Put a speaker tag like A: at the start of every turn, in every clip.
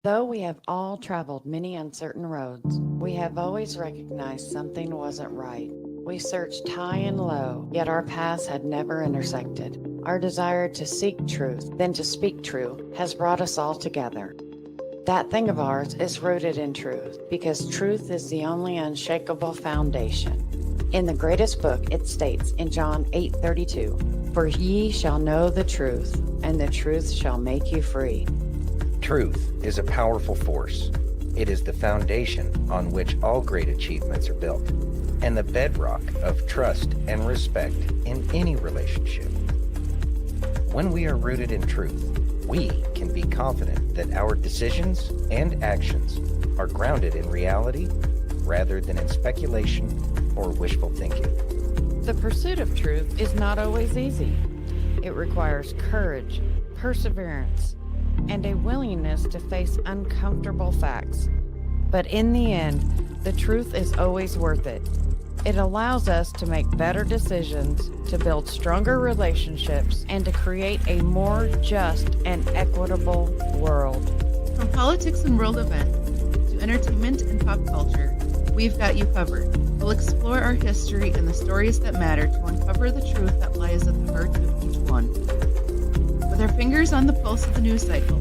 A: Though we have all traveled many uncertain roads, we have always recognized something wasn't right. We searched high and low, yet our paths had never intersected. Our desire to seek truth, then to speak true, has brought us all together. That thing of ours is rooted in truth, because truth is the only unshakable foundation. In the greatest book, it states in John 8:32, "For ye shall know the truth, and the truth shall make you free."
B: Truth is a powerful force. It is the foundation on which all great achievements are built, and the bedrock of trust and respect in any relationship. When we are rooted in truth, we can be confident that our decisions and actions are grounded in reality rather than in speculation or wishful thinking.
A: The pursuit of truth is not always easy. It requires courage, perseverance, and a willingness to face uncomfortable facts. But in the end, the truth is always worth it. It allows us to make better decisions, to build stronger relationships, and to create a more just and equitable world.
C: From politics and world events to entertainment and pop culture, we've got you covered. We'll explore our history and the stories that matter to uncover the truth that lies at the heart of each one. With our fingers on the pulse of the news cycle,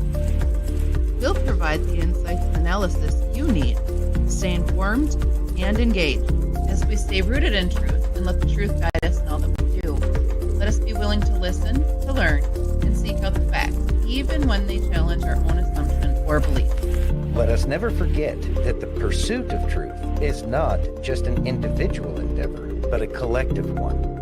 C: we'll provide the insights and analysis you need to stay informed and engaged. As we stay rooted in truth and let the truth guide us in all that we do, let us be willing to listen, to learn, and seek out the facts, even when they challenge our own assumption or belief.
B: Let us never forget that the pursuit of truth is not just an individual endeavor, but a collective one.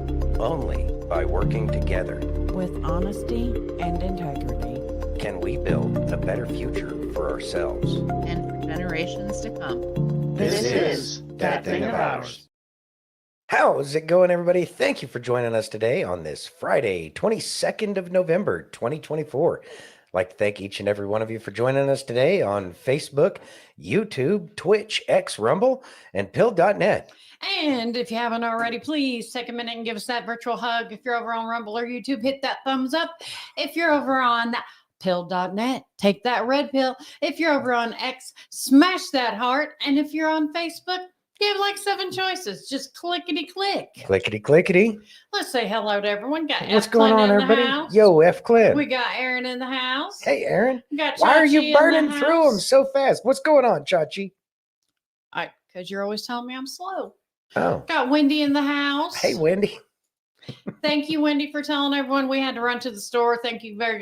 B: Only by working together
A: With honesty and integrity,
B: can we build a better future for ourselves
C: And for generations to come.
A: This
B: is That Thing of Ours. How's it going, everybody? Thank you for joining us today on this Friday, 22nd of November, 2024. I'd like to thank each and every one of you for joining us today on Facebook, YouTube, Twitch, X, Rumble, and Pill.net.
A: and if you haven't already, please take a minute and give us that virtual hug. If you're over on Rumble or YouTube, hit that thumbs up. If you're over on pill.net, take that red pill. If you're over on X, smash that heart. And if you're on Facebook, give like 7 choices. Just clickety click.
B: Clickety clickety.
A: Let's say hello to everyone. Got
B: What's
A: F.
B: going
A: Clint
B: on,
A: in the
B: everybody?
A: house.
B: Yo, F. Clint.
A: We got Aaron in the house.
B: Hey, Aaron.
A: We got
B: Why are
A: Chachi
B: you
A: in the
B: burning through them
A: house.
B: so fast? What's going on, Chachi?
A: Because you're always telling me I'm slow.
B: Oh,
A: Got Wendy in the house.
B: hey, Wendy.
A: Thank you, Wendy, for telling everyone we had to run to the store. Thank you very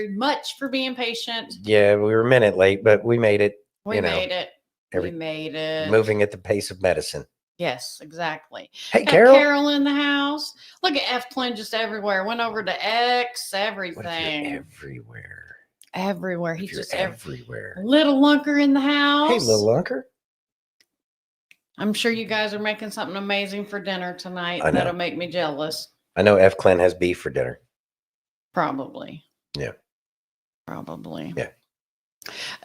A: much for being patient.
B: Yeah, we were a minute late, but we made it.
A: We made it.
B: every-
A: We made it.
B: Moving at the pace of medicine.
A: Yes, exactly.
B: Hey,
A: Got
B: Carol.
A: Carol in the house. Look at F. Clint just everywhere. Went over to X.
B: What if
A: Everything.
B: you're everywhere?
A: Everywhere.
B: What
A: He's
B: if you're
A: just
B: everywhere.
A: Little Lunker in the house.
B: Hey, little Unker.
A: I'm sure you guys are making something amazing for dinner tonight.
B: I know.
A: That'll make me jealous.
B: I know F. Clint has beef for dinner.
A: Probably.
B: Yeah.
A: Probably.
B: Yeah.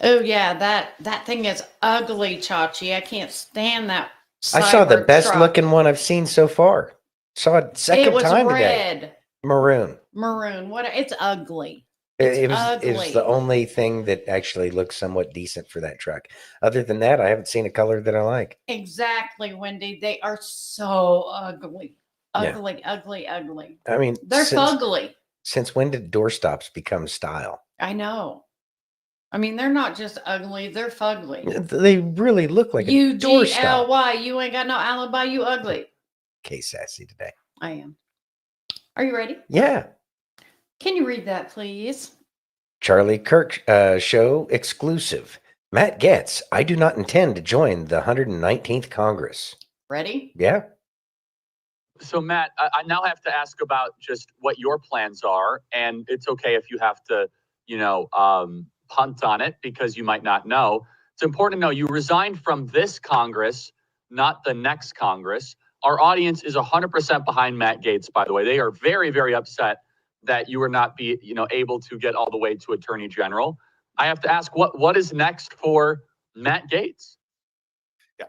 A: Oh yeah, that thing is ugly, Chachi. I can't stand that.
B: I saw the
A: cyber
B: best
A: truck.
B: looking one I've seen so far. Saw it second
A: It was
B: time today.
A: red,
B: Maroon.
A: maroon. What? It's ugly.
B: It was
A: ugly.
B: the only thing that actually looked somewhat decent for that truck. Other than that, I haven't seen a color that I like.
A: Exactly, Wendy. They are so ugly,
B: Yeah.
A: ugly, ugly, ugly.
B: I mean,
A: They're
B: since,
A: fugly.
B: since when did doorstops become style?
A: I know. I mean, they're not just ugly; they're fugly.
B: They really look like a doorstop.
A: UGLY. You ain't got no alibi. You ugly.
B: Okay, sassy today.
A: I am. Are you ready?
B: Yeah.
A: Can you read that, please?
B: Charlie Kirk show exclusive. Matt Gaetz, I do not intend to join the 119th Congress.
A: Ready?
B: Yeah.
D: So, Matt, I now have to ask about just what your plans are. And it's okay if you have to, punt on it because you might not know. It's important to know you resigned from this Congress, not the next Congress. Our audience is 100% behind Matt Gaetz, by the way. They are very, very upset that you were not able to get all the way to Attorney General. I have to ask, what is next for Matt Gaetz?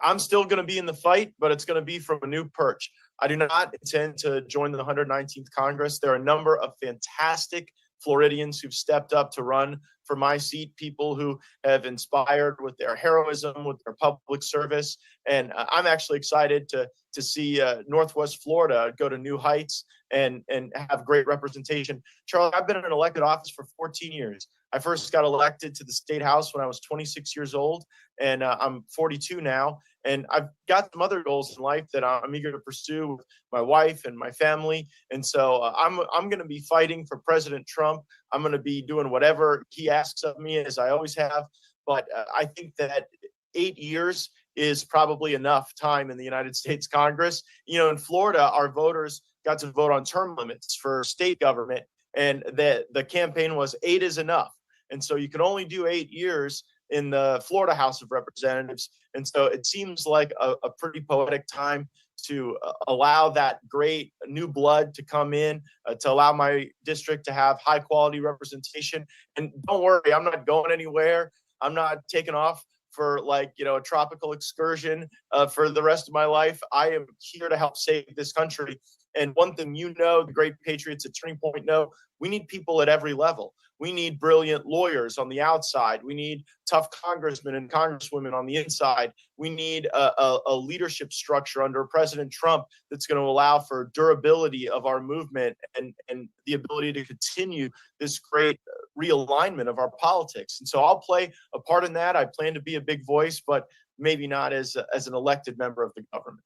E: I'm still going to be in the fight, but it's going to be from a new perch. I do not intend to join the 119th Congress. There are a number of fantastic Floridians who've stepped up to run for my seat, people who have inspired with their heroism, with their public service. And I'm actually excited to see Northwest Florida go to new heights and have great representation. Charlie, I've been in an elected office for 14 years. I first got elected to the state house when I was 26 years old, and I'm 42 now. And I've got some other goals in life that I'm eager to pursue with my wife and my family. And so I'm going to be fighting for President Trump. I'm going to be doing whatever he asks of me, as I always have. But I think that 8 years is probably enough time in the United States Congress. You know, in Florida, our voters got to vote on term limits for state government, and the campaign was 8 is enough. And so you can only do 8 years in the Florida House of Representatives. And so it seems like a pretty poetic time to allow that great new blood to come in, to allow my district to have high quality representation. And don't worry, I'm not going anywhere. I'm not taking off for a tropical excursion for the rest of my life. I am here to help save this country. And one thing the great patriots at Turning Point know, we need people at every level. We need brilliant lawyers on the outside. We need tough congressmen and congresswomen on the inside. We need a leadership structure under President Trump that's going to allow for durability of our movement and the ability to continue this great realignment of our politics. And so I'll play a part in that. I plan to be a big voice, but maybe not as an elected member of the government.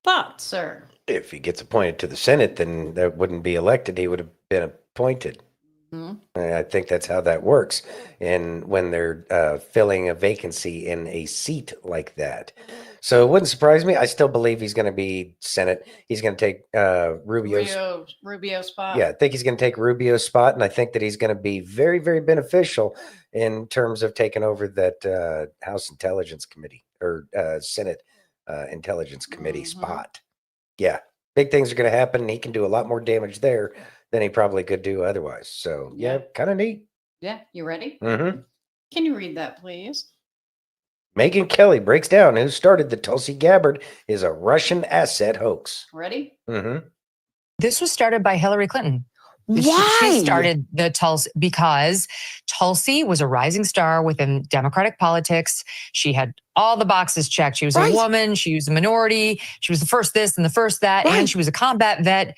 A: Thoughts, sir?
B: If he gets appointed to the Senate, then that wouldn't be elected. He would have been appointed.
A: Mhm.
B: I think that's how that works. And when they're filling a vacancy in a seat like that. So it wouldn't surprise me. I still believe he's going to be Senate. He's going to take
A: Rubio's spot.
B: Yeah, I think he's going to take Rubio's spot. And I think that he's going to be very, very beneficial in terms of taking over that House Intelligence Committee or Senate Intelligence Committee spot. Yeah, big things are going to happen. And he can do a lot more damage there than he probably could do otherwise. So yeah, kind of neat.
A: Yeah, you ready?
B: Mm-hmm.
A: Can you read that, please?
B: Megyn Kelly breaks down who started the Tulsi Gabbard is a Russian asset hoax.
A: Ready?
B: Mm-hmm.
F: This was started by Hillary Clinton.
G: Why?
F: She started the Tulsi because Tulsi was a rising star within Democratic politics. She had all the boxes checked. She was a woman. She was a minority. She was the first this and the first that. And she was a combat vet,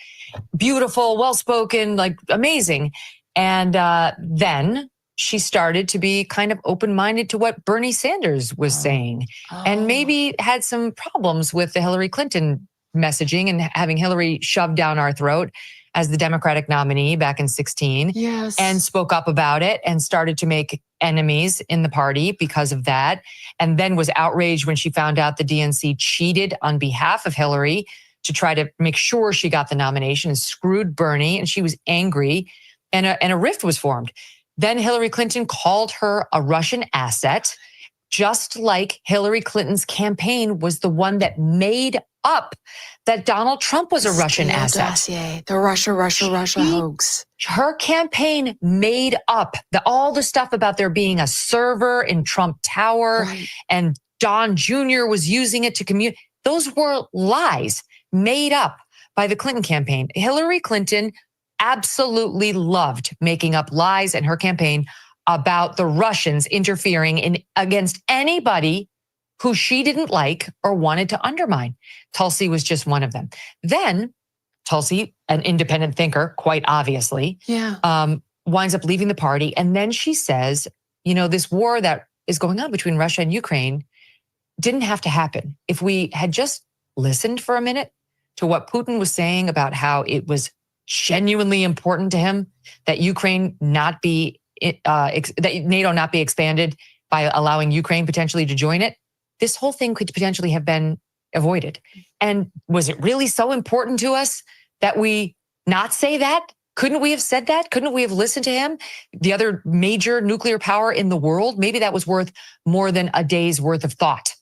F: beautiful, well-spoken, like amazing. And then she started to be kind of open-minded to what Bernie Sanders was saying and maybe had some problems with the Hillary Clinton messaging and having Hillary shoved down our throat as the Democratic nominee back in 2016, and spoke up about it and started to make enemies in the party because of that. And then was outraged when she found out the DNC cheated on behalf of Hillary to try to make sure she got the nomination and screwed Bernie. And she was angry and a rift was formed. Then Hillary Clinton called her a Russian asset, just like Hillary Clinton's campaign was the one that made up that Donald Trump was a Russian asset.
G: Dossier, the Russia hoax.
F: Her campaign made up all the stuff about there being a server in Trump Tower and Don Jr. was using it to communicate. Those were lies made up by the Clinton campaign. Hillary Clinton absolutely loved making up lies in her campaign about the Russians interfering against anybody who she didn't like or wanted to undermine. Tulsi was just one of them. Then Tulsi, an independent thinker, quite obviously, winds up leaving the party. And then she says, this war that is going on between Russia and Ukraine didn't have to happen. If we had just listened for a minute to what Putin was saying about how it was genuinely important to him that Ukraine not be, that NATO not be expanded by allowing Ukraine potentially to join it, this whole thing could potentially have been avoided. And was it really so important to us that we not say that? Couldn't we have said that? Couldn't we have listened to him? The other major nuclear power in the world, maybe that was worth more than a day's worth of thought.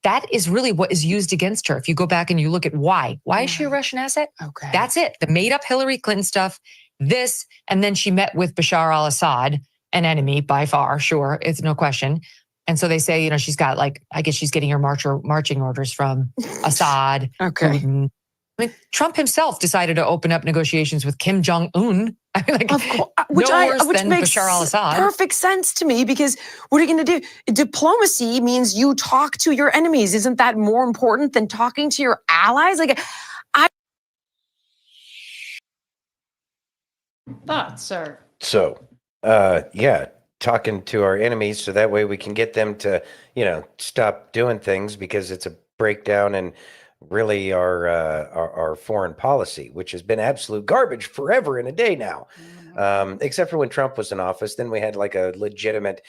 F: That is really what is used against her. If you go back and you look at why is she a Russian asset?
G: Okay.
F: That's it. The made up Hillary Clinton stuff, this, and then she met with Bashar al-Assad, an enemy by far, sure, it's no question. And so they say, she's got I guess she's getting her marching orders from Assad, Putin, I mean, Trump himself decided to open up negotiations with Kim Jong-un. I mean, like,
G: Of course,
F: which than
G: makes
F: Bashar al-Assad.
G: perfect sense to me, because what are you going to do? Diplomacy means you talk to your enemies. Isn't that more important than talking to your allies? Like,
A: Thoughts, sir?
B: So, yeah, talking to our enemies so that way we can get them to, stop doing things, because it's a breakdown in really our foreign policy, which has been absolute garbage forever and a day now. Except for when Trump was in office, then we had like a legitimate,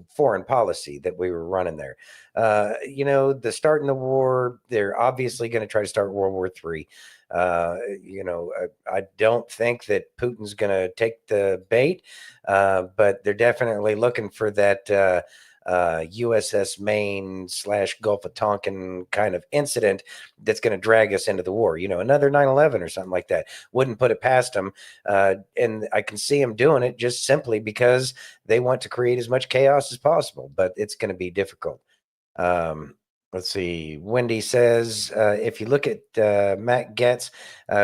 B: foreign policy that we were running there. The starting the war, they're obviously going to try to start World War III. I don't think that Putin's going to take the bait, but they're definitely looking for that USS Maine / Gulf of Tonkin kind of incident that's going to drag us into the war. Another 9/11 or something like that. Wouldn't put it past them. And I can see them doing it just simply because they want to create as much chaos as possible, but it's going to be difficult. Let's see. Wendy says, if you look at Matt Gaetz,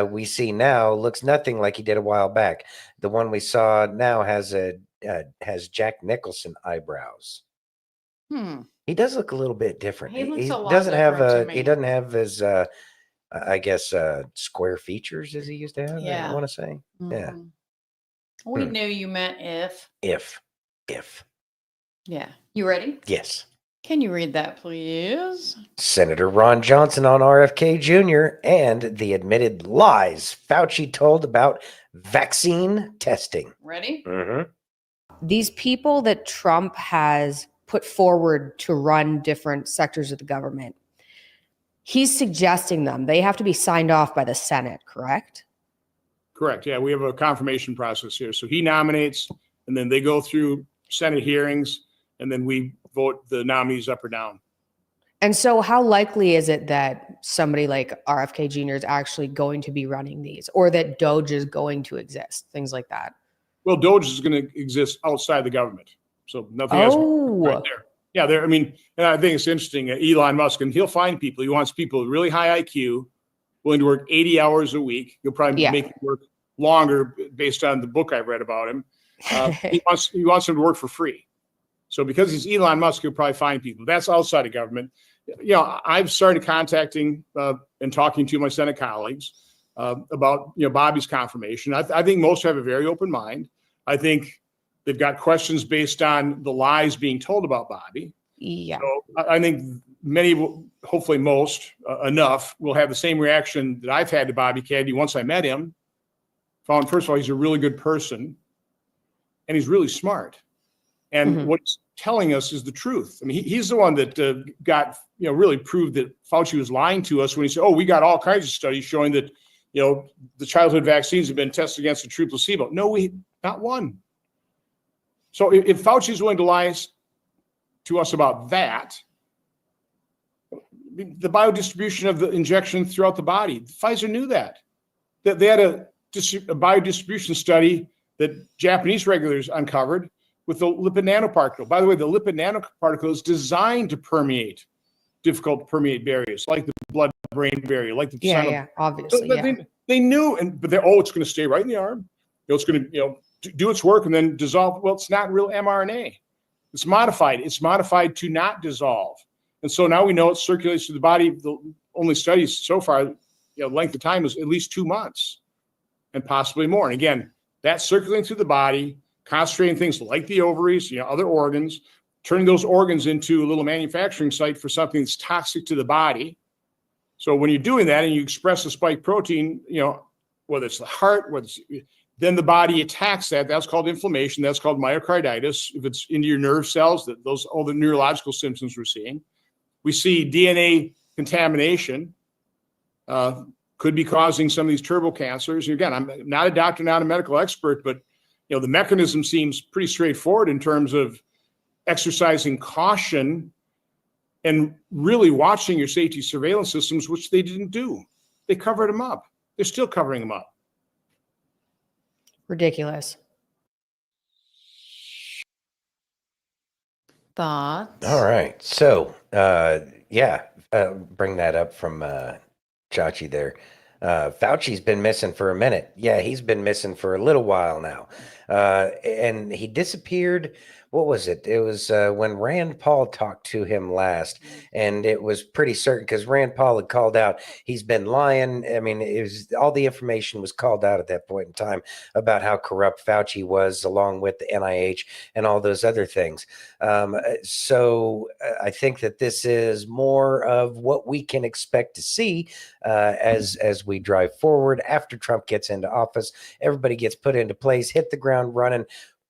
B: we see now looks nothing like he did a while back. The one we saw now has Jack Nicholson eyebrows. He does look a little bit different.
A: He looks a lot
B: doesn't have
A: different to
B: he
A: me.
B: doesn't have as I guess square features as he used to have.
A: Yeah.
B: I want to say. Yeah.
A: Mhm. We knew you meant if.
B: If.
A: Yeah. You ready?
B: Yes.
A: Can you read that, please?
B: Senator Ron Johnson on RFK Jr. and the admitted lies Fauci told about vaccine testing.
A: Ready?
B: Mm-hmm.
H: These people that Trump has put forward to run different sectors of the government, he's suggesting them. They have to be signed off by the Senate, correct?
I: Correct. Yeah, we have a confirmation process here. So he nominates, and then they go through Senate hearings, and then we vote the nominees up or down.
H: And so how likely is it that somebody like RFK Jr. is actually going to be running these, or that Doge is going to exist, things like that?
I: Well, Doge is going to exist outside the government. So nothing else right there. Yeah, there. I mean, and I think it's interesting. Elon Musk, and he'll find people. He wants people with really high IQ, willing to work 80 hours a week. He'll probably make it work longer based on the book I've read about him. He wants them to work for free. So because he's Elon Musk, he'll probably find people. That's outside of government. I've started contacting and talking to my Senate colleagues about Bobby's confirmation. I think most have a very open mind. I think they've got questions based on the lies being told about Bobby.
H: Yeah.
I: So I think many, hopefully most, enough, will have the same reaction that I've had to Bobby Kennedy once I met him. Found, first of all, he's a really good person, and he's really smart. And what he's telling us is the truth. I mean, he's the one that really proved that Fauci was lying to us when he said, we got all kinds of studies showing that, the childhood vaccines have been tested against a true placebo. No, not one. So if Fauci is willing to lie to us about that, the biodistribution of the injection throughout the body, Pfizer knew that they had a biodistribution study that Japanese regulators uncovered with the lipid nanoparticle. By the way, the lipid nanoparticle is designed to permeate difficult to permeate barriers, like the blood-brain barrier, like the
H: obviously.
I: So, they knew, but it's going to stay right in the arm. It's going to do its work and then dissolve. Well, it's not real mRNA. It's modified. It's modified to not dissolve. And so now we know it circulates through the body. The only studies so far, length of time is at least 2 months and possibly more. And again, that's circulating through the body, concentrating things like the ovaries, other organs, turning those organs into a little manufacturing site for something that's toxic to the body. So when you're doing that and you express the spike protein, whether it's the heart, then the body attacks that. That's called inflammation. That's called myocarditis. If it's into your nerve cells, all the neurological symptoms we're seeing. We see DNA contamination could be causing some of these turbo cancers. Again, I'm not a doctor, not a medical expert, but the mechanism seems pretty straightforward in terms of exercising caution and really watching your safety surveillance systems, which they didn't do. They covered them up. They're still covering them up.
H: Ridiculous.
A: Thoughts?
B: All right. So, bring that up from Chachi there. Fauci's been missing for a minute. Yeah, he's been missing for a little while now. And he disappeared. What was it? It was when Rand Paul talked to him last, and it was pretty certain because Rand Paul had called out he's been lying. I mean, it was all the information was called out at that point in time about how corrupt Fauci was, along with the NIH and all those other things. So I think that this is more of what we can expect to see as we drive forward after Trump gets into office. Everybody gets put into place, hit the ground running.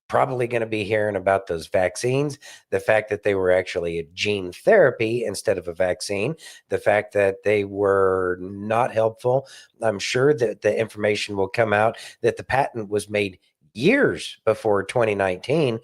B: Probably going to be hearing about those vaccines, the fact that they were actually a gene therapy instead of a vaccine, the fact that they were not helpful. I'm sure that the information will come out that the patent was made years before 2019,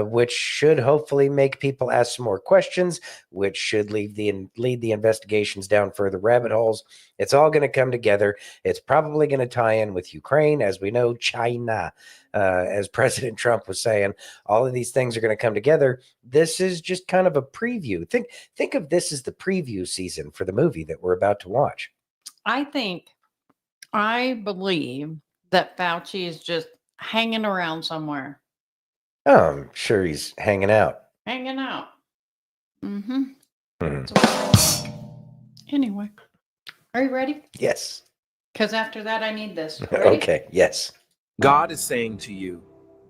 B: which should hopefully make people ask some more questions, which should lead the investigations down further rabbit holes. It's all going to come together. It's probably going to tie in with Ukraine, as we know, China. As President Trump was saying, all of these things are going to come together. This is just kind of a preview. Think of this as the preview season for the movie that we're about to watch.
A: I believe that Fauci is just hanging around somewhere.
B: Oh, I'm sure he's hanging out.
A: Hanging out. Mm-hmm.
B: Mm-hmm.
A: Anyway, are you ready?
B: Yes.
A: Because after that, I need this. Ready?
B: Okay, yes.
J: God is saying to you,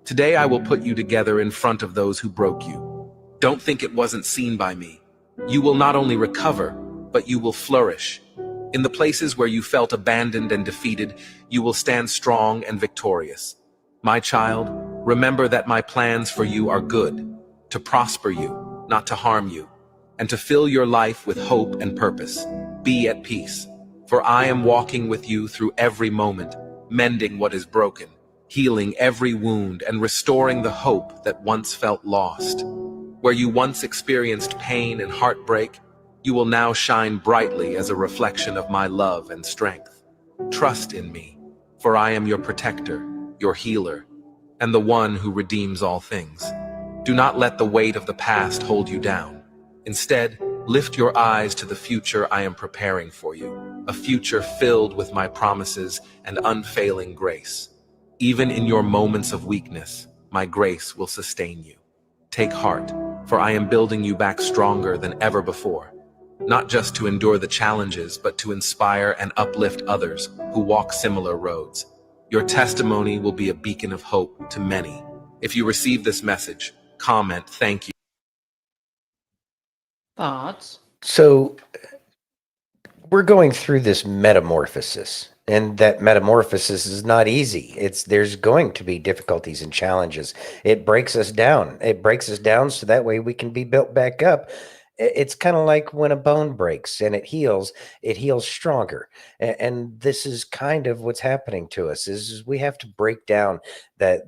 J: today I will put you together in front of those who broke you. Don't think it wasn't seen by me. You will not only recover, but you will flourish. In the places where you felt abandoned and defeated, you will stand strong and victorious. My child, remember that my plans for you are good, to prosper you, not to harm you, and to fill your life with hope and purpose. Be at peace, for I am walking with you through every moment, mending what is broken, healing every wound, and restoring the hope that once felt lost. Where you once experienced pain and heartbreak, you will now shine brightly as a reflection of my love and strength. Trust in me, for I am your protector, your healer, and the one who redeems all things. Do not let the weight of the past hold you down. Instead, lift your eyes to the future I am preparing for you, a future filled with my promises and unfailing grace. Even in your moments of weakness, my grace will sustain you. Take heart, for I am building you back stronger than ever before, not just to endure the challenges, but to inspire and uplift others who walk similar roads. Your testimony will be a beacon of hope to many. If you receive this message, comment "Thank you."
A: Thoughts?
B: So we're going through this metamorphosis, and that metamorphosis is not easy. There's going to be difficulties and challenges. It breaks us down. It breaks us down so that way we can be built back up. It's kind of like when a bone breaks and it heals stronger. And this is kind of what's happening to us is we have to break down that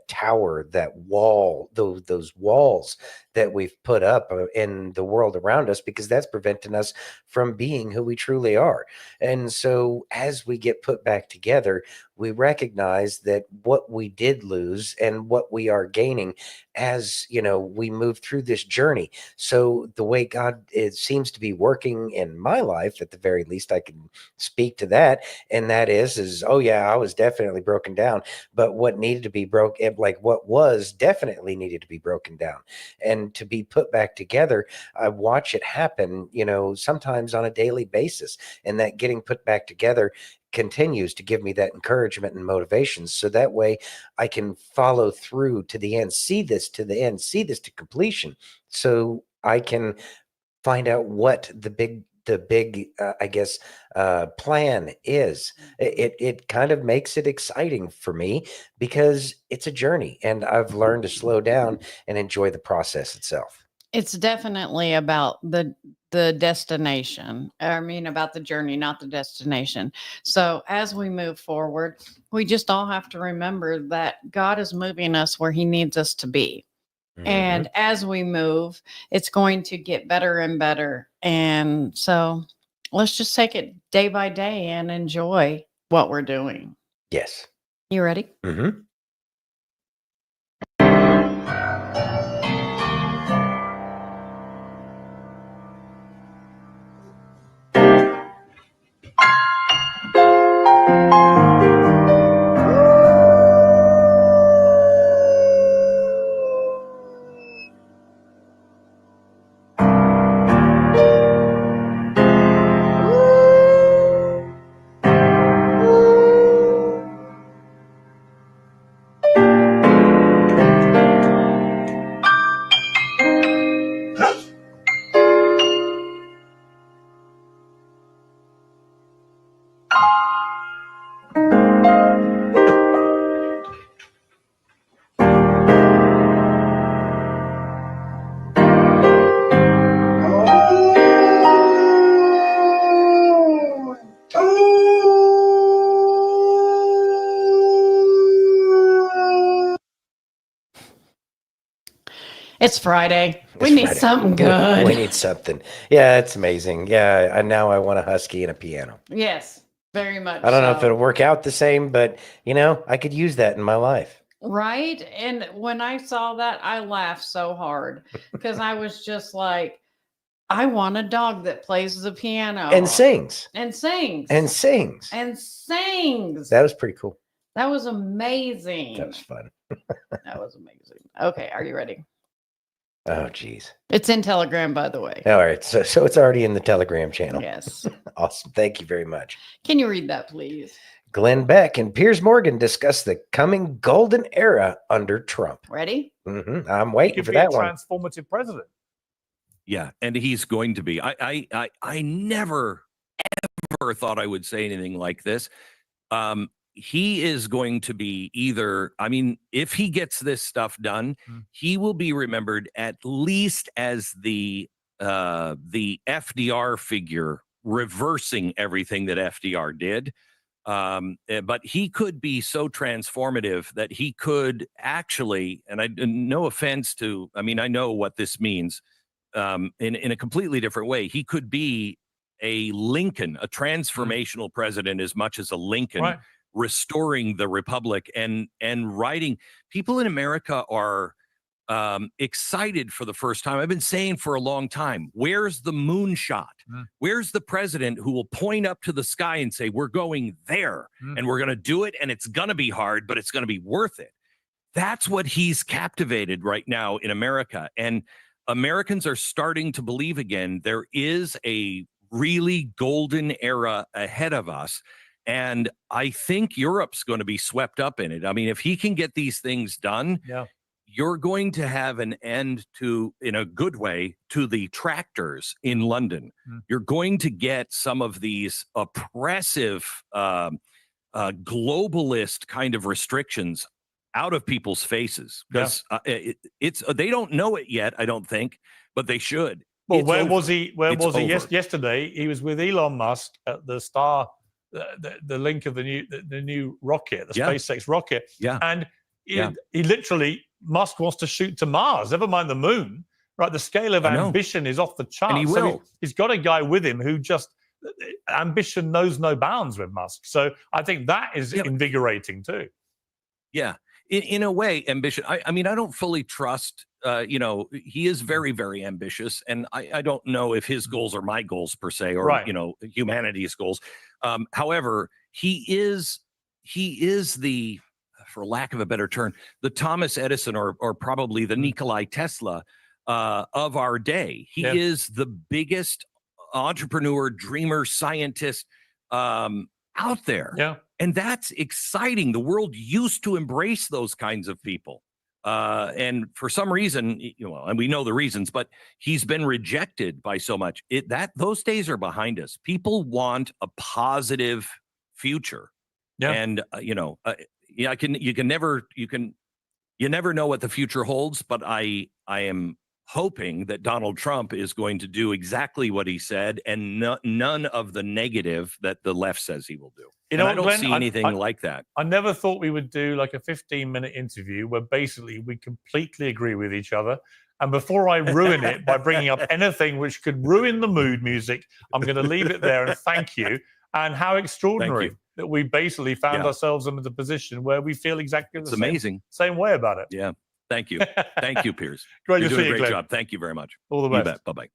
B: tower, that wall, those walls that we've put up in the world around us, because that's preventing us from being who we truly are. And so as we get put back together, we recognize that what we did lose and what we are gaining as we move through this journey. So the way God seems to be working in my life, at the very least, I can speak to that, and that is oh yeah, I was definitely broken down, but what needed to be broken, like what was definitely needed to be broken down and to be put back together, I watch it happen, sometimes on a daily basis, and that getting put back together continues to give me that encouragement and motivation, so that way I can follow through to the end, see this to the end, see this to completion, so I can find out what the big plan is. It kind of makes it exciting for me because it's a journey, and I've learned to slow down and enjoy the process itself.
A: It's definitely about the destination. I mean, about the journey, not the destination. So as we move forward, we just all have to remember that God is moving us where he needs us to be.
B: Mhm.
A: And as we move, it's going to get better and better. And so let's just take it day by day and enjoy what we're doing.
B: Yes.
A: You ready?
B: Mm-hmm.
A: It's Friday. We
B: It's
A: need
B: Friday.
A: something good.
B: We need something. Yeah, it's amazing. Yeah, and now I want a husky and a piano.
A: Yes, very much
B: I don't know if
A: so.
B: it'll work out the same, but I could use that in my life.
A: Right? And when I saw that, I laughed so hard because I was just like, I want a dog that plays the piano
B: And sings.
A: and sings
B: And sings.
A: and sings.
B: That was pretty cool.
A: That was amazing.
B: That was fun.
A: That was amazing. Okay, are you ready?
B: Oh, geez.
A: It's in Telegram, by the way.
B: All right. So it's already in the Telegram channel.
A: Yes.
B: Awesome. Thank you very much.
A: Can you read that, please?
B: Glenn Beck and Piers Morgan discuss the coming golden era under Trump.
A: Ready?
B: I'm waiting for that one.
K: Transformative president. Yeah, and he's going to be. I never ever thought I would say anything like this. He is going to be either. I mean, if he gets this stuff done, he will be remembered at least as the FDR figure reversing everything that FDR did. But he could be so transformative that he could actually, and no offense to, I mean, I know what this means. In a completely different way, he could be a Lincoln, a transformational president as much as a Lincoln, right, restoring the republic and writing. People in America are excited for the first time. I've been saying for a long time, where's the moonshot? Where's the president who will point up to the sky and say, we're going there and we're going to do it, and it's going to be hard, but it's going to be worth it. That's what he's captivated right now in America. And Americans are starting to believe again there is a really golden era ahead of us. And I think Europe's going to be swept up in it. I mean, if he can get these things done, you're going to have an end to, in a good way, to the tractors in London. You're going to get some of these oppressive globalist kind of restrictions out of people's faces, because it's they don't know it yet, I don't think, but they should.
L: Well, where was he yesterday? He was with Elon Musk at the the link of the new rocket, the SpaceX rocket. And he literally, Musk wants to shoot to Mars, never mind the moon. Right, the scale of ambition is off the charts.
K: And he will.
L: So he's got a guy with him who just, ambition knows no bounds with Musk. So I think that is invigorating too.
K: Yeah. In a way, ambition. I mean, I don't fully trust, he is very, very ambitious. And I don't know if his goals are my goals per se, or, humanity's goals. However, he is the, for lack of a better term, the Thomas Edison or probably the Nikolai Tesla of our day. He is the biggest entrepreneur, dreamer, scientist out there. Yeah. And that's exciting. The world used to embrace those kinds of people. And for some reason, and we know the reasons, but he's been rejected by so much. Those days are behind us. People want a positive future. Yeah. And, you never know what the future holds, but I am hoping that Donald Trump is going to do exactly what he said, and none of the negative that the left says he will do. I don't see anything like that.
L: I never thought we would do like a 15-minute interview where basically we completely agree with each other. And before I ruin it by bringing up anything which could ruin the mood music, I'm going to leave it there and thank you. And how extraordinary that we basically found ourselves in the position where we feel exactly the same way about it.
K: Yeah. Thank you. Thank you, Piers.
L: Great
K: You're
L: to
K: doing
L: see
K: a
L: you,
K: great
L: Glenn.
K: job. Thank you very much.
L: All the best.
K: You bet. Bye-bye.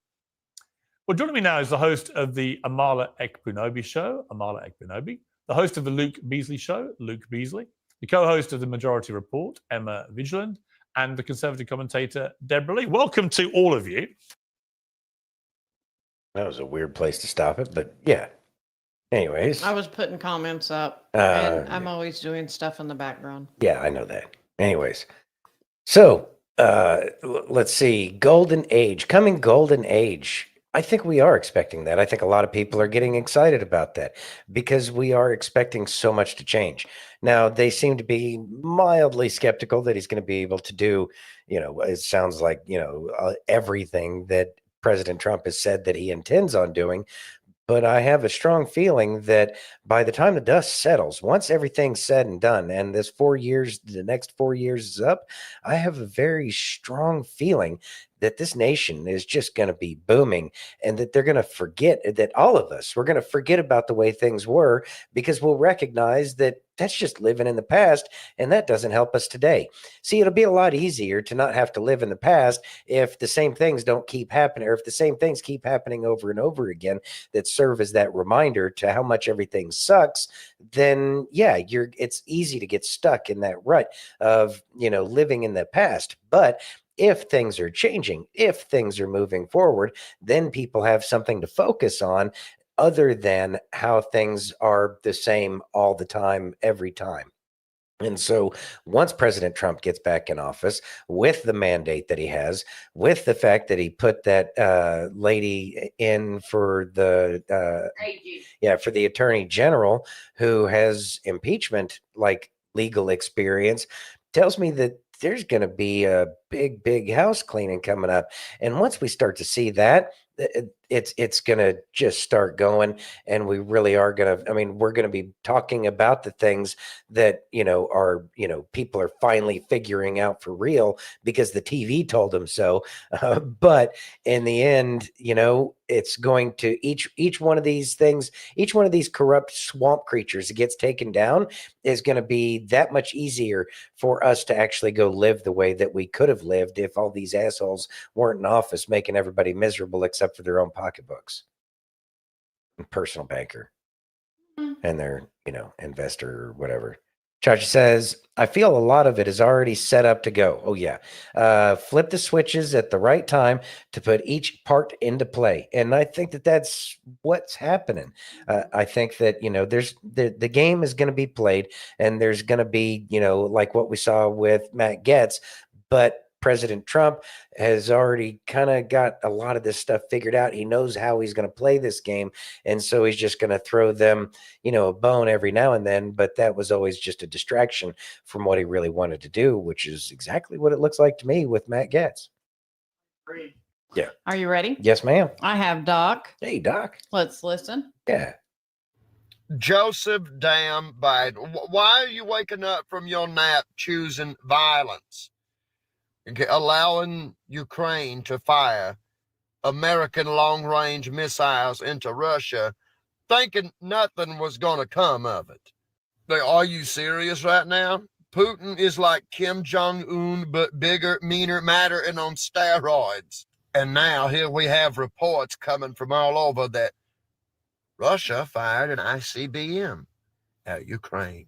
L: Well, joining me now is the host of the Amala Ekpunobi Show, Amala Ekpunobi, the host of the Luke Beasley Show, Luke Beasley, the co-host of the Majority Report, Emma Vigiland, and the conservative commentator, Deborah Lee. Welcome to all of you.
B: That was a weird place to stop it, but yeah. Anyways.
A: I was putting comments up, and I'm always doing stuff in the background.
B: Yeah, I know that. Anyways. So, let's see. Golden Age, coming golden age. I think we are expecting that. I think a lot of people are getting excited about that because we are expecting so much to change. Now, they seem to be mildly skeptical that he's going to be able to do, it sounds like, everything that President Trump has said that he intends on doing. But I have a strong feeling that by the time the dust settles, once everything's said and done, and this 4 years, the next 4 years is up, I have a very strong feeling that this nation is just going to be booming, and that they're going to forget, that all of us, we're going to forget about the way things were, because we'll recognize that that's just living in the past, and that doesn't help us today. See, it'll be a lot easier to not have to live in the past if the same things don't keep happening, or if the same things keep happening over and over again that serve as that reminder to how much everything sucks. Then yeah, it's easy to get stuck in that rut of, living in the past. But if things are changing, if things are moving forward, then people have something to focus on other than how things are the same all the time, every time. And so once President Trump gets back in office, with the mandate that he has, with the fact that he put that lady in for the for the attorney general, who has impeachment like legal experience, tells me that there's going to be a big house cleaning coming up. And once we start to see that, it's going to just start going, and we really are going to, we're going to be talking about the things that, are, people are finally figuring out for real because the TV told them so. But in the end, it's going to each one of these things, each one of these corrupt swamp creatures that gets taken down is going to be that much easier for us to actually go live the way that we could have lived if all these assholes weren't in office making everybody miserable except for their own pocketbooks and personal banker and their, investor or whatever. Chachi says, I feel a lot of it is already set up to go. Oh, yeah. Flip the switches at the right time to put each part into play. And I think that that's what's happening. I think that, there's the game is going to be played, and there's going to be, like what we saw with Matt Gaetz, but President Trump has already kind of got a lot of this stuff figured out. He knows how he's going to play this game. And so he's just going to throw them, a bone every now and then. But that was always just a distraction from what he really wanted to do, which is exactly what it looks like to me with Matt Gaetz. Yeah.
A: Are you ready?
B: Yes, ma'am.
A: I have Doc.
B: Hey, Doc.
A: Let's listen.
B: Yeah.
M: Joseph Damn Biden, why are you waking up from your nap choosing violence? Allowing Ukraine to fire American long-range missiles into Russia, thinking nothing was going to come of it. Are you serious right now? Putin is like Kim Jong-un, but bigger, meaner, madder, and on steroids. And now here we have reports coming from all over that Russia fired an ICBM at Ukraine,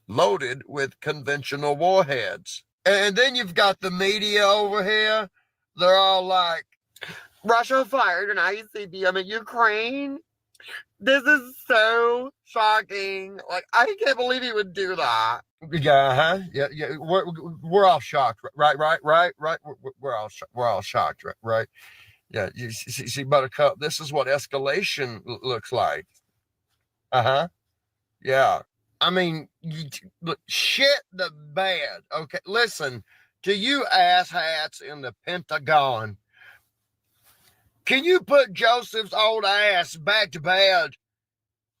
M: loaded with conventional warheads. And then you've got the media over here. They're all like, Russia fired an ICBM at Ukraine. This is so shocking. Like, I can't believe he would do that. Yeah, yeah. We're all shocked, right. We're all shocked, right. Yeah, you see, Buttercup. This is what escalation looks like. Yeah. Look, shit the bed. Okay, listen, to you asshats in the Pentagon, can you put Joseph's old ass back to bed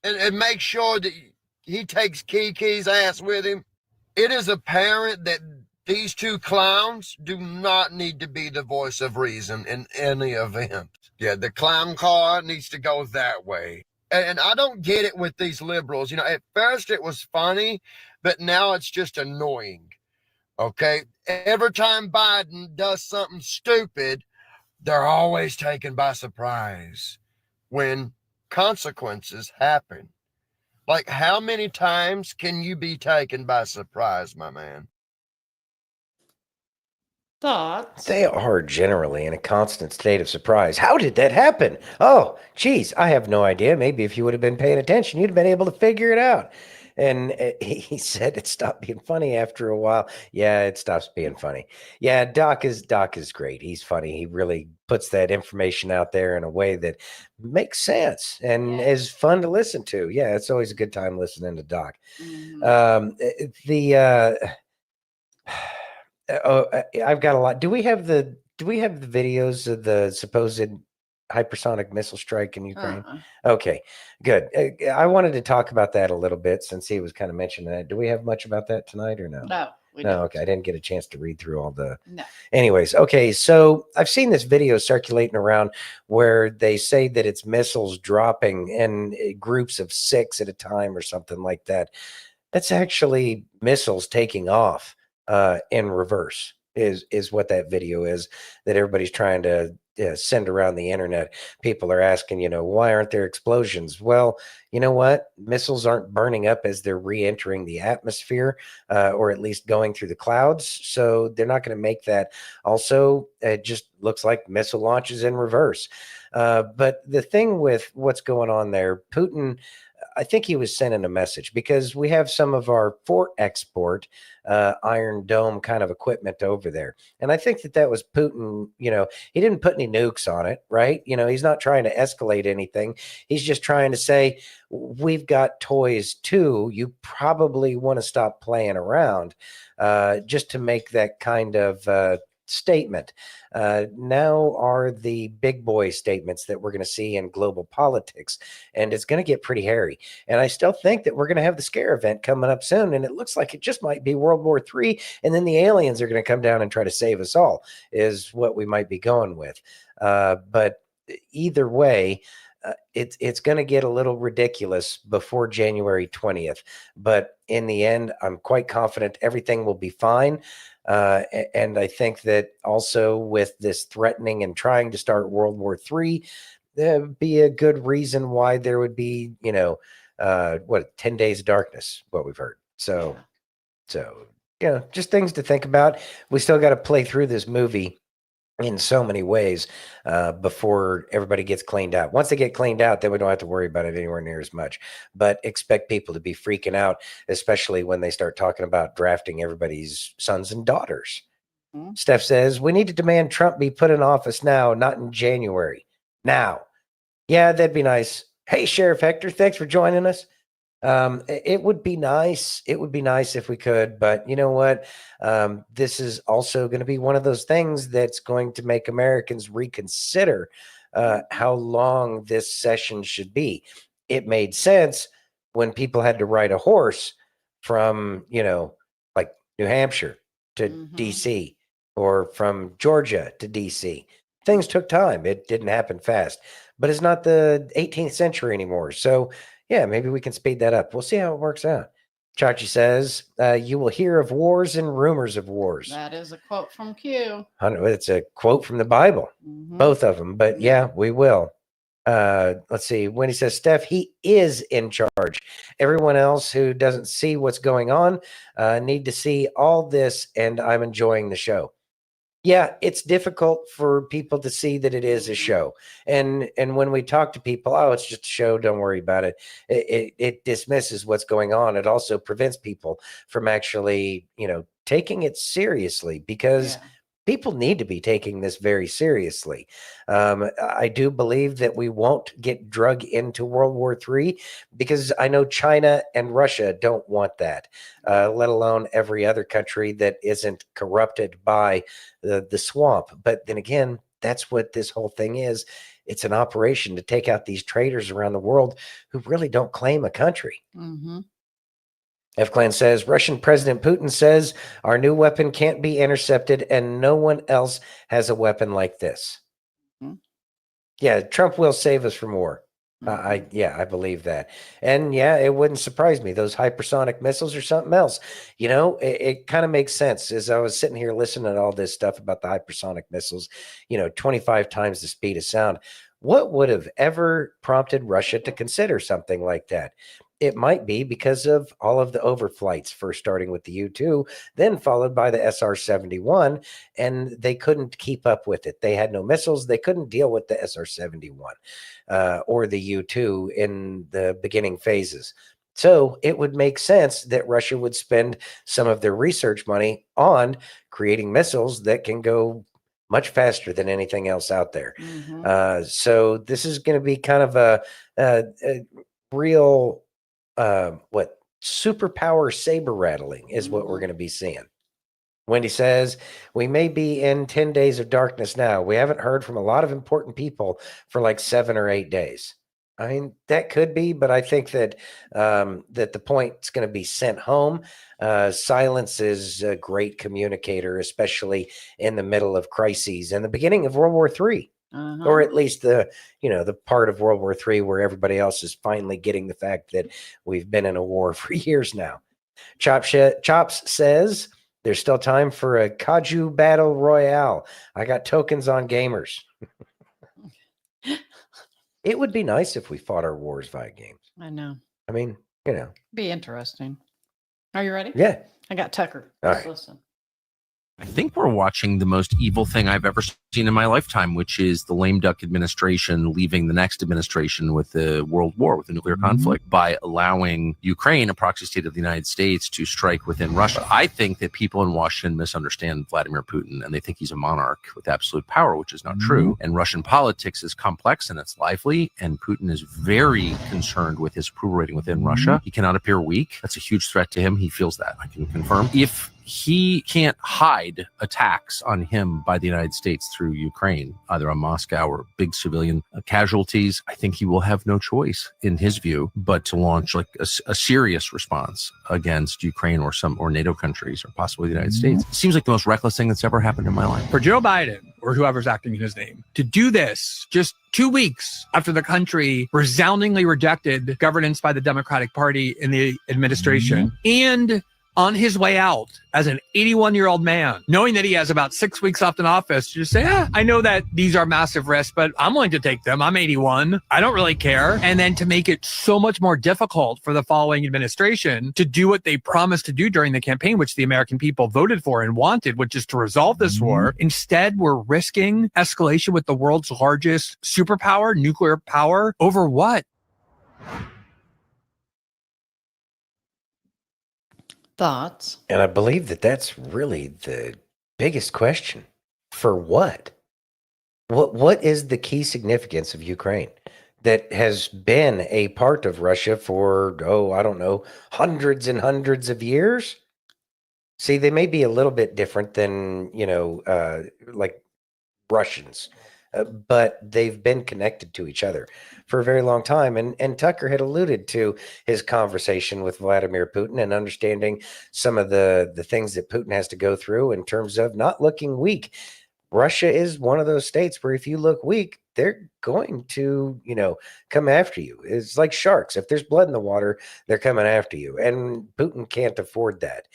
M: and make sure that he takes Kiki's ass with him? It is apparent that these two clowns do not need to be the voice of reason in any event. Yeah, the clown car needs to go that way. And I don't get it with these liberals. At first it was funny, but now it's just annoying. Okay? Every time Biden does something stupid, they're always taken by surprise when consequences happen. Like, how many times can you be taken by surprise, my man?
A: Thoughts?
B: They are generally in a constant state of surprise. How did that happen? Oh, geez, I have no idea. Maybe if you would have been paying attention, you'd have been able to figure it out. And he said it stopped being funny after a while. Yeah, it stops being funny. Yeah, Doc is great. He's funny. He really puts that information out there in a way that makes sense and is fun to listen to. Yeah, it's always a good time listening to Doc. I've got a lot. Do we have the videos of the supposed hypersonic missile strike in Ukraine?
A: Uh-uh.
B: Okay, good. I wanted to talk about that a little bit since he was kind of mentioning that. Do we have much about that tonight or no?
A: No, we
B: No,
A: don't.
B: okay. I didn't get a chance to read through all the.
A: No.
B: Anyways, okay. So I've seen this video circulating around where they say that it's missiles dropping in groups of 6 at a time or something like that. That's actually missiles taking off in reverse. Is what that video is that everybody's trying to send around the internet. People are asking, why aren't there explosions? Well, you know what? Missiles aren't burning up as they're re-entering the atmosphere, or at least going through the clouds. So they're not going to make that. Also, it just looks like missile launches in reverse. But the thing with what's going on there, Putin, I think he was sending a message because we have some of our for export Iron Dome kind of equipment over there. And I think that was Putin, he didn't put any nukes on it, right? He's not trying to escalate anything. He's just trying to say, we've got toys too. You probably want to stop playing around, just to make that kind of statement. Now are the big boy statements that we're going to see in global politics, and it's going to get pretty hairy. And I still think that we're going to have the scare event coming up soon, and it looks like it just might be World War III, and then the aliens are going to come down and try to save us all, is what we might be going with. But either way, it's going to get a little ridiculous before January 20th. But in the end, I'm quite confident everything will be fine. And I think that also with this threatening and trying to start World War III, there'd be a good reason why there would be, 10 days of darkness, what we've heard. So, just things to think about. We still got to play through this movie in so many ways before everybody gets cleaned out. Once they get cleaned out, then we don't have to worry about it anywhere near as much. But expect people to be freaking out, especially when they start talking about drafting everybody's sons and daughters. Mm-hmm. Steph says, we need to demand Trump be put in office now, not in January. Now. Yeah, that'd be nice. Hey, Sheriff Hector, thanks for joining us. It would be nice. It would be nice if we could, but you know what? This is also going to be one of those things that's going to make Americans reconsider how long this session should be. It made sense when people had to ride a horse from, like New Hampshire to DC, or from Georgia to DC. Things took time. It didn't happen fast, but it's not the 18th century anymore. So yeah, maybe we can speed that up. We'll see how it works out. Chachi says, you will hear of wars and rumors of wars.
A: That is a quote from Q.
B: It's a quote from the Bible, both of them, but yeah, we will. Let's see. When he says, Steph, he is in charge. Everyone else who doesn't see what's going on need to see all this, and I'm enjoying the show. Yeah, it's difficult for people to see that it is a show. And when we talk to people, oh, it's just a show, don't worry about it. It dismisses what's going on. It also prevents people from actually, taking it seriously, because people need to be taking this very seriously. I do believe that we won't get drug into World War III, because I know China and Russia don't want that, let alone every other country that isn't corrupted by the swamp. But then again, that's what this whole thing is. It's an operation to take out these traitors around the world who really don't claim a country. Mm-hmm. F-Clan says, Russian President Putin says our new weapon can't be intercepted and no one else has a weapon like this. Mm-hmm. Yeah, Trump will save us from war. Mm-hmm. I believe that. And yeah, it wouldn't surprise me. Those hypersonic missiles or something else. It kind of makes sense as I was sitting here listening to all this stuff about the hypersonic missiles, 25 times the speed of sound. What would have ever prompted Russia to consider something like that? It might be because of all of the overflights, first starting with the U-2, then followed by the SR-71, and they couldn't keep up with it. They had no missiles. They couldn't deal with the SR-71 or the U-2 in the beginning phases. So it would make sense that Russia would spend some of their research money on creating missiles that can go much faster than anything else out there. Mm-hmm. So this is going to be kind of a real... superpower saber rattling is what we're going to be seeing. Wendy says, we may be in 10 days of darkness now. We haven't heard from a lot of important people for like 7 or 8 days. I mean, that could be, but I think that that the point's going to be sent home. Silence is a great communicator, especially in the middle of crises and the beginning of World War III, or at least the part of World War III where everybody else is finally getting the fact that we've been in a war for years now. Chops says, there's still time for a Kaju Battle Royale. I got tokens on gamers. It would be nice if we fought our wars via games.
A: I know.
B: I mean,
A: Be interesting. Are you ready?
B: Yeah.
A: I got Tucker.
B: All
A: Let's
B: right.
A: listen.
N: I think we're watching the most evil thing I've ever seen in my lifetime, which is the lame duck administration leaving the next administration with the world war, with the nuclear conflict, by allowing Ukraine, a proxy state of the United States, to strike within Russia. I think that people in Washington misunderstand Vladimir Putin, and they think he's a monarch with absolute power, which is not true. And Russian politics is complex and it's lively, and Putin is very concerned with his approval rating within Russia. He cannot appear weak. That's a huge threat to him. He feels that, I can confirm. If he can't hide attacks on him by the United States through Ukraine, either on Moscow or big civilian casualties, I think he will have no choice, in his view, but to launch like a serious response against Ukraine or NATO countries, or possibly the United States. It seems like the most reckless thing that's ever happened in my life.
O: For Joe Biden, or whoever's acting in his name, to do this just 2 weeks after the country resoundingly rejected governance by the Democratic Party in the administration, and on his way out as an 81-year-old man, knowing that he has about 6 weeks left in office, to just say, I know that these are massive risks, but I'm willing to take them. I'm 81. I don't really care. And then to make it so much more difficult for the following administration to do what they promised to do during the campaign, which the American people voted for and wanted, which is to resolve this war. Instead, we're risking escalation with the world's largest superpower, nuclear power, over what?
A: Thoughts?
B: And I believe that that's really the biggest question. For what? What is the key significance of Ukraine that has been a part of Russia for, I don't know, hundreds and hundreds of years? See, they may be a little bit different than, like Russians, but they've been connected to each other for a very long time. And Tucker had alluded to his conversation with Vladimir Putin and understanding some of the things that Putin has to go through in terms of not looking weak. Russia is one of those states where if you look weak, they're going to, come after you. It's like sharks. If there's blood in the water, they're coming after you. And Putin can't afford that,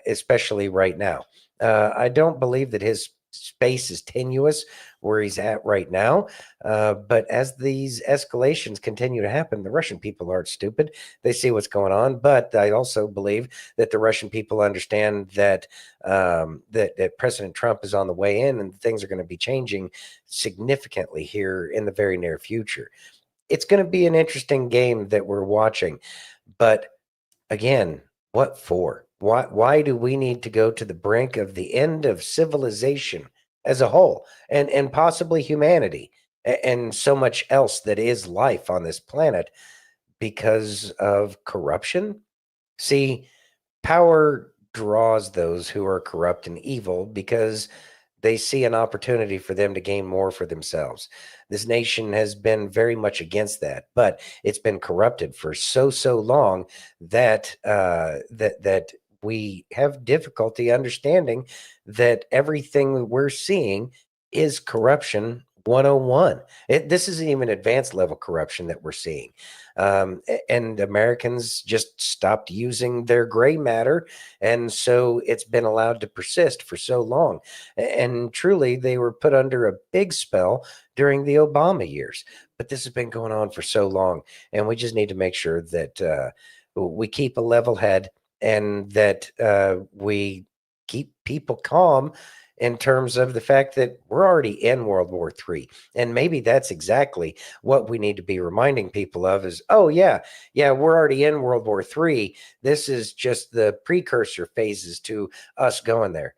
B: especially right now. I don't believe that his space is tenuous where he's at right now. But as these escalations continue to happen, the Russian people aren't stupid. They see what's going on. But I also believe that the Russian people understand that that President Trump is on the way in, and things are going to be changing significantly here in the very near future. It's going to be an interesting game that we're watching. But again, what for? Why do we need to go to the brink of the end of civilization as a whole, and possibly humanity and so much else that is life on this planet, because of corruption? See, power draws those who are corrupt and evil because they see an opportunity for them to gain more for themselves. This nation has been very much against that, but it's been corrupted for so long that that we have difficulty understanding that everything we're seeing is corruption 101. This isn't even advanced level corruption that we're seeing. And Americans just stopped using their gray matter. And so it's been allowed to persist for so long. And truly, they were put under a big spell during the Obama years. But this has been going on for so long. And we just need to make sure that we keep a level head, and that we keep people calm in terms of the fact that we're already in World War III. And maybe that's exactly what we need to be reminding people of is, we're already in World War III. This is just the precursor phases to us going there.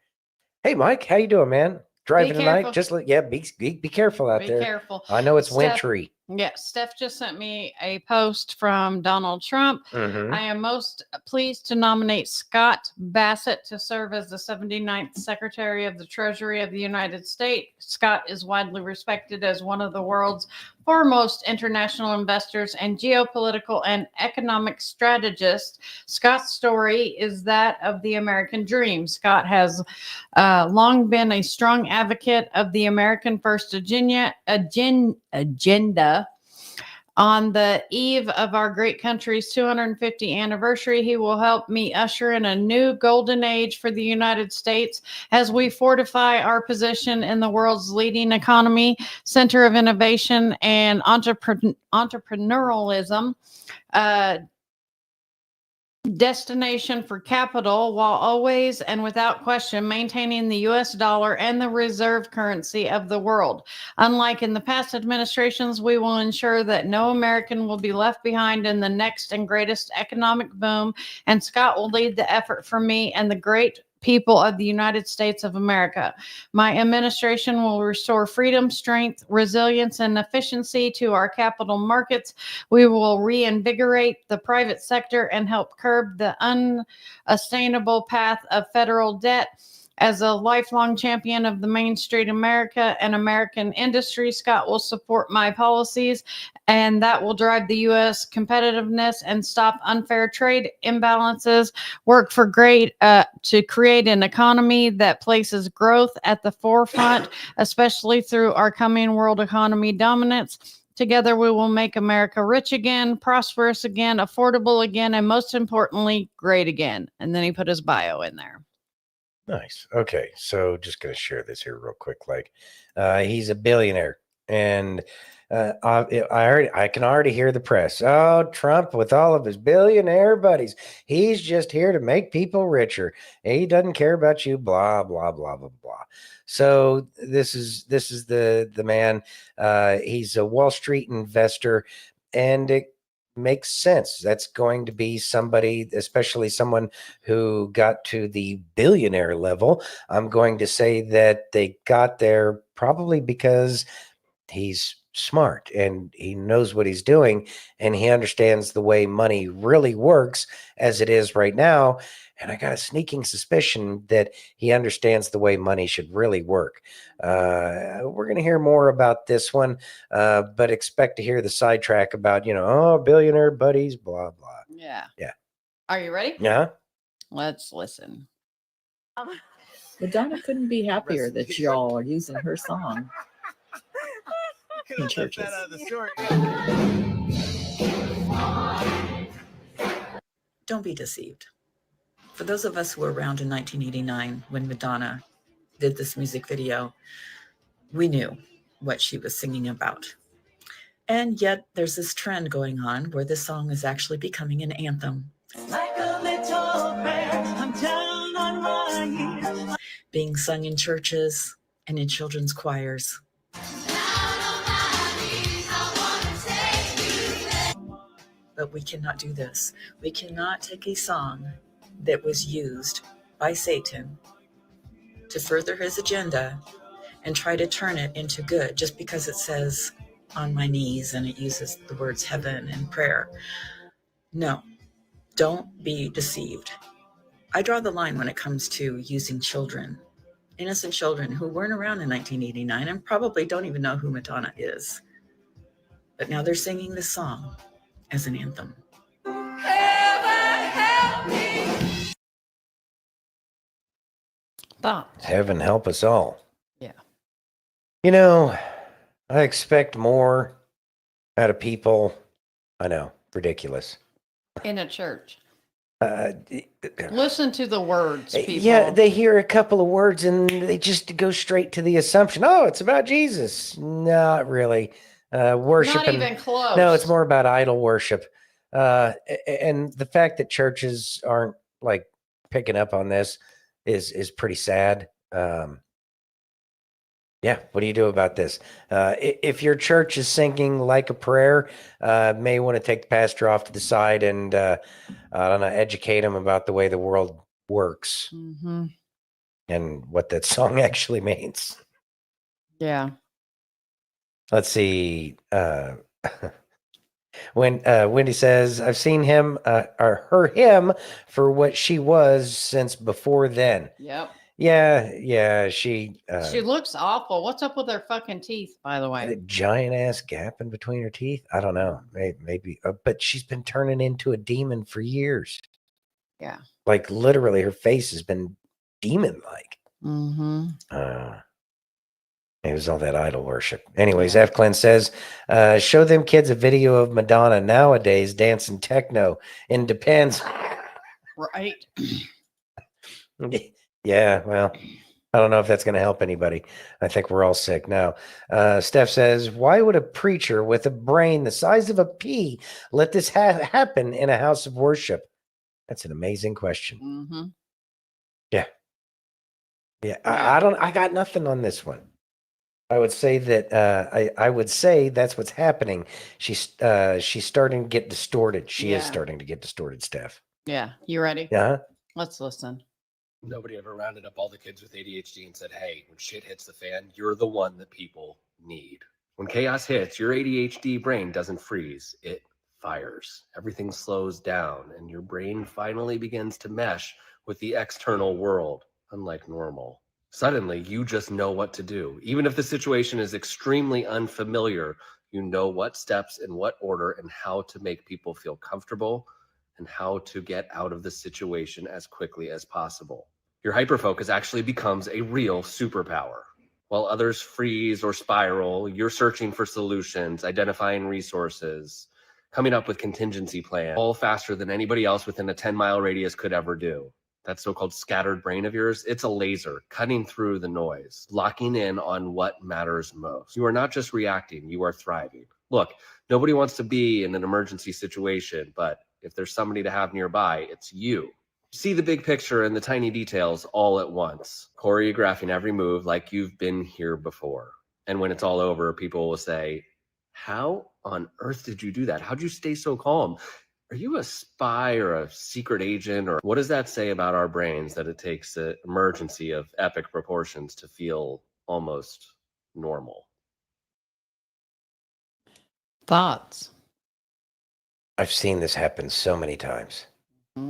B: Hey, Mike, how you doing, man? Driving tonight? Just be careful out there.
A: Be careful.
B: I know it's
A: Steph,
B: wintry.
A: Yes, Steph just sent me a post from Donald Trump.
B: Mhm.
A: I am most pleased to nominate Scott Bassett to serve as the 79th Secretary of the Treasury of the United States. Scott is widely respected as one of the world's foremost international investors and geopolitical and economic strategists. Scott's story is that of the American dream. Scott has long been a strong advocate of the American First agenda. On the eve of our great country's 250th anniversary, he will help me usher in a new golden age for the United States as we fortify our position in the world's leading economy, center of innovation and entrepreneurialism. Destination for capital, while always and without question maintaining the US dollar and the reserve currency of the world. Unlike in the past administrations, we will ensure that no American will be left behind in the next and greatest economic boom, and Scott will lead the effort for me and the great people of the United States of America. My administration will restore freedom, strength, resilience, and efficiency to our capital markets. We will reinvigorate the private sector and help curb the unsustainable path of federal debt. As a lifelong champion of the Main Street America and American industry, Scott will support my policies, and that will drive the U.S. competitiveness and stop unfair trade imbalances, work for to create an economy that places growth at the forefront, especially through our coming world economy dominance. Together, we will make America rich again, prosperous again, affordable again, and most importantly, great again. And then he put his bio in there.
B: Nice. Okay, so just gonna share this here real quick. Like, he's a billionaire, and I can already hear the press. Oh, Trump with all of his billionaire buddies, he's just here to make people richer. He doesn't care about you. Blah blah blah blah blah. So this is the man. He's a Wall Street investor, and it makes sense. That's going to be somebody, especially someone who got to the billionaire level. I'm going to say that they got there probably because he's smart and he knows what he's doing and he understands the way money really works as it is right now. And I got a sneaking suspicion that he understands the way money should really work. We're going to hear more about this one, but expect to hear the sidetrack about, billionaire buddies, blah, blah.
A: Yeah.
B: Yeah.
A: Are you ready?
B: Yeah.
A: Let's listen.
P: Madonna couldn't be happier that y'all are using her song in churches. Don't be deceived. For those of us who were around in 1989 when Madonna did this music video, we knew what she was singing about. And yet there's this trend going on where this song is actually becoming an anthem. Like a little prayer, I'm down on my knees. Being sung in churches and in children's choirs. But we cannot do this. We cannot take a song that was used by Satan to further his agenda and try to turn it into good just because it says on my knees and it uses the words heaven and prayer. No, don't be deceived. I draw the line when it comes to using children, innocent children who weren't around in 1989 and probably don't even know who Madonna is. But now they're singing this song as an anthem.
A: Thoughts?
B: Heaven help us all.
A: Yeah.
B: I expect more out of people. I know, ridiculous.
A: In a church. Listen to the words, people.
B: Yeah, they hear a couple of words and they just go straight to the assumption, oh, it's about Jesus. Not really. Worship.
A: Not even close.
B: No, it's more about idol worship. And the fact that churches aren't like picking up on this is pretty sad. Yeah, what do you do about this? If your church is singing like a prayer, may want to take the pastor off to the side and I don't know, educate him about the way the world works and what that song actually means.
A: Yeah.
B: Let's see. When Wendy says, I've seen him or her him for what she was since before then.
A: Yep.
B: Yeah, she
A: She looks awful. What's up with her fucking teeth, by the
B: a
A: way?
B: giant ass gap in between her teeth. I don't know. Maybe but she's been turning into a demon for years.
A: Yeah.
B: Like literally her face has been demon like.
A: Mm-hmm.
B: It was all that idol worship. Anyways, F. Clint says, show them kids a video of Madonna nowadays dancing techno in Depends.
A: Right.
B: Yeah, well, I don't know if that's going to help anybody. I think we're all sick now. Steph says, why would a preacher with a brain the size of a pea let this happen in a house of worship? That's an amazing question.
A: Mm-hmm.
B: Yeah. I got nothing on this one. I would say that I would say that's what's happening. She's starting to get distorted. She is starting to get distorted, Steph.
A: Yeah. You ready?
B: Yeah.
A: Let's listen.
Q: Nobody ever rounded up all the kids with ADHD and said, hey, when shit hits the fan, you're the one that people need. When chaos hits, your ADHD brain doesn't freeze, it fires. Everything slows down, and your brain finally begins to mesh with the external world, unlike normal. Suddenly, you just know what to do. Even if the situation is extremely unfamiliar, you know what steps in what order and how to make people feel comfortable and how to get out of the situation as quickly as possible. Your hyperfocus actually becomes a real superpower. While others freeze or spiral, you're searching for solutions, identifying resources, coming up with contingency plans, all faster than anybody else within a 10-mile radius could ever do. That so-called scattered brain of yours, it's a laser cutting through the noise, locking in on what matters most. You are not just reacting, you are thriving. Look, nobody wants to be in an emergency situation, but if there's somebody to have nearby, it's you. See the big picture and the tiny details all at once, choreographing every move like you've been here before. And when it's all over, people will say, how on earth did you do that? How'd you stay so calm? Are you a spy or a secret agent? Or what does that say about our brains that it takes an emergency of epic proportions to feel almost normal?
A: Thoughts?
B: I've seen this happen so many times.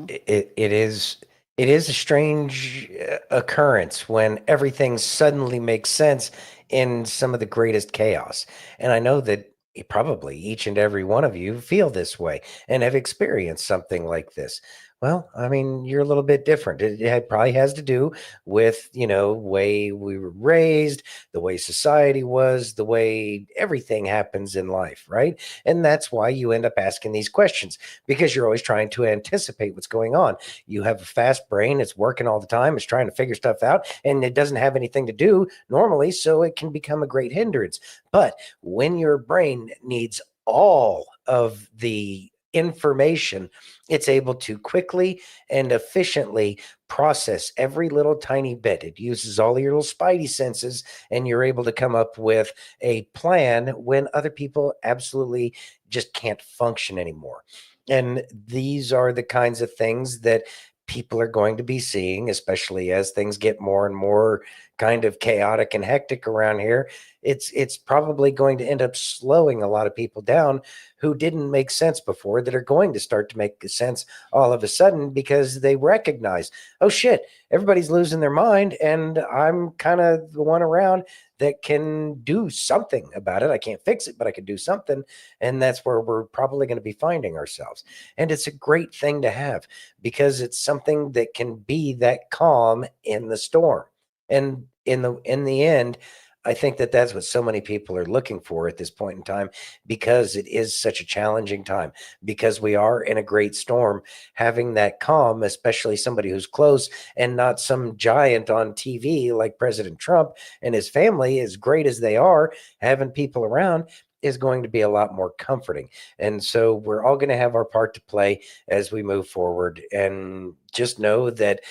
B: It is a strange occurrence when everything suddenly makes sense in some of the greatest chaos. And I know that probably each and every one of you feel this way and have experienced something like this. Well, I mean, you're a little bit different. It probably has to do with, way we were raised, the way society was, the way everything happens in life, right? And that's why you end up asking these questions, because you're always trying to anticipate what's going on. You have a fast brain, it's working all the time, it's trying to figure stuff out, and it doesn't have anything to do normally, so it can become a great hindrance. But when your brain needs all of the information, it's able to quickly and efficiently process every little tiny bit. It uses all your little spidey senses, and you're able to come up with a plan when other people absolutely just can't function anymore. And these are the kinds of things that people are going to be seeing, especially as things get more and more kind of chaotic and hectic around here. It's probably going to end up slowing a lot of people down who didn't make sense before, that are going to start to make sense all of a sudden, because they recognize, oh shit, everybody's losing their mind, and I'm kind of the one around that can do something about it. I can't fix it, but I can do something. And that's where we're probably going to be finding ourselves. And it's a great thing to have, because it's something that can be that calm in the storm. And in the end, I think that that's what so many people are looking for at this point in time, because it is such a challenging time, because we are in a great storm. Having that calm, especially somebody who's close and not some giant on TV like President Trump and his family, as great as they are, having people around is going to be a lot more comforting. And so we're all going to have our part to play as we move forward. And just know that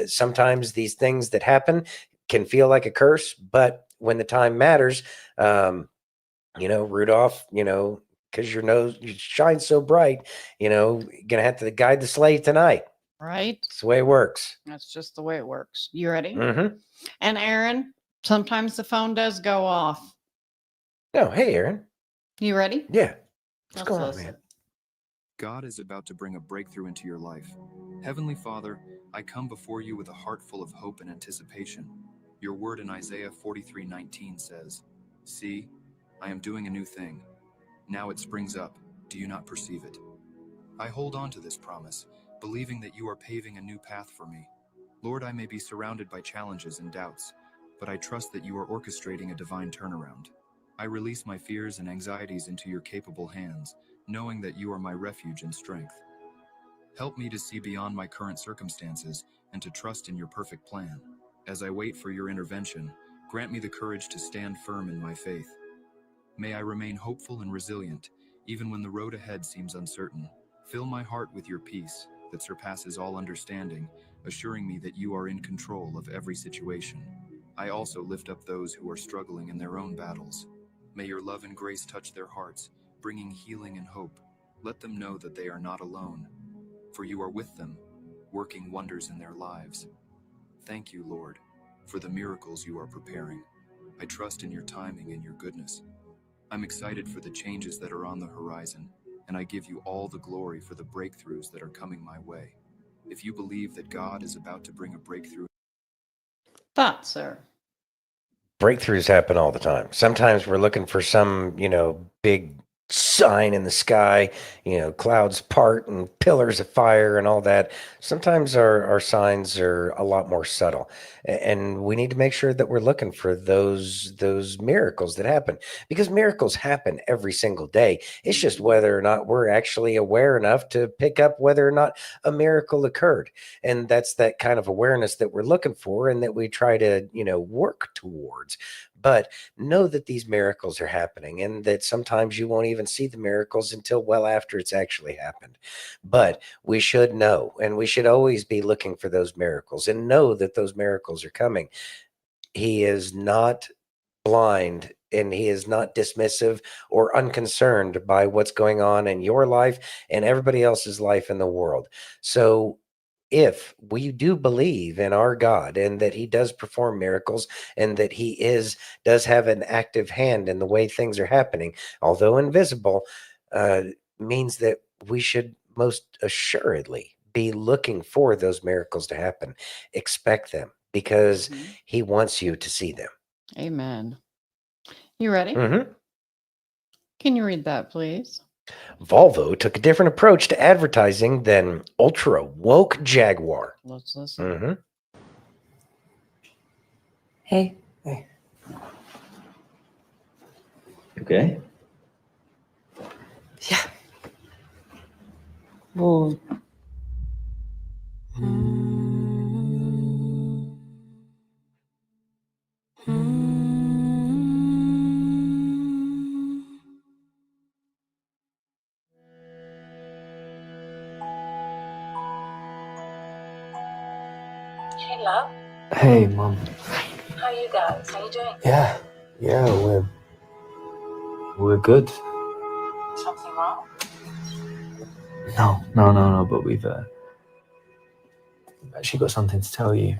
B: sometimes these things that happen can feel like a curse, but when the time matters, Rudolph, because your nose you shine so bright, you're gonna have to guide the sleigh tonight.
A: Right?
B: It's the way it works.
A: That's just the way it works. You ready?
B: Mm-hmm.
A: And Aaron, sometimes the phone does go off.
B: Oh, hey, Aaron.
A: You ready?
B: Yeah. What's going on, man?
R: God is about to bring a breakthrough into your life. Heavenly Father, I come before you with a heart full of hope and anticipation. Your word in Isaiah 43:19 says, "See, I am doing a new thing. Now it springs up. Do you not perceive it?" I hold on to this promise, believing that you are paving a new path for me. Lord, I may be surrounded by challenges and doubts, but I trust that you are orchestrating a divine turnaround. I release my fears and anxieties into your capable hands, knowing that you are my refuge and strength. Help me to see beyond my current circumstances and to trust in your perfect plan. As I wait for your intervention, grant me the courage to stand firm in my faith. May I remain hopeful and resilient, even when the road ahead seems uncertain. Fill my heart with your peace that surpasses all understanding, assuring me that you are in control of every situation. I also lift up those who are struggling in their own battles. May your love and grace touch their hearts, bringing healing and hope. Let them know that they are not alone, for you are with them, working wonders in their lives. Thank you, Lord, for the miracles you are preparing. I trust in your timing and your goodness. I'm excited for the changes that are on the horizon, and I give you all the glory for the breakthroughs that are coming my way. If you believe that God is about to bring a breakthrough.
A: Thoughts, sir?
B: Breakthroughs happen all the time. Sometimes we're looking for some, big sign in the sky, clouds part and pillars of fire and all that. Sometimes our signs are a lot more subtle, and we need to make sure that we're looking for those miracles that happen, because miracles happen every single day. It's just whether or not we're actually aware enough to pick up whether or not a miracle occurred. And that's that kind of awareness that we're looking for and that we try to, work towards. But know that these miracles are happening, and that sometimes you won't even see the miracles until well after it's actually happened. But we should know, and we should always be looking for those miracles and know that those miracles are coming. He is not blind, and he is not dismissive or unconcerned by what's going on in your life and everybody else's life in the world. So if we do believe in our God and that he does perform miracles and that he does have an active hand in the way things are happening, although invisible, means that we should most assuredly be looking for those miracles to happen. Expect them, because he wants you to see them.
A: Amen. You ready?
B: Mm-hmm.
A: Can you read that, please?
B: Volvo took a different approach to advertising than ultra woke Jaguar.
A: Let's listen.
B: Mm-hmm.
S: Hey. Okay.
G: Yeah. Well.
P: Hey, love.
S: Hey, Mom.
P: How are you guys? How you doing?
S: Yeah, we're good.
P: Something wrong?
S: No, but we've actually got something to tell you.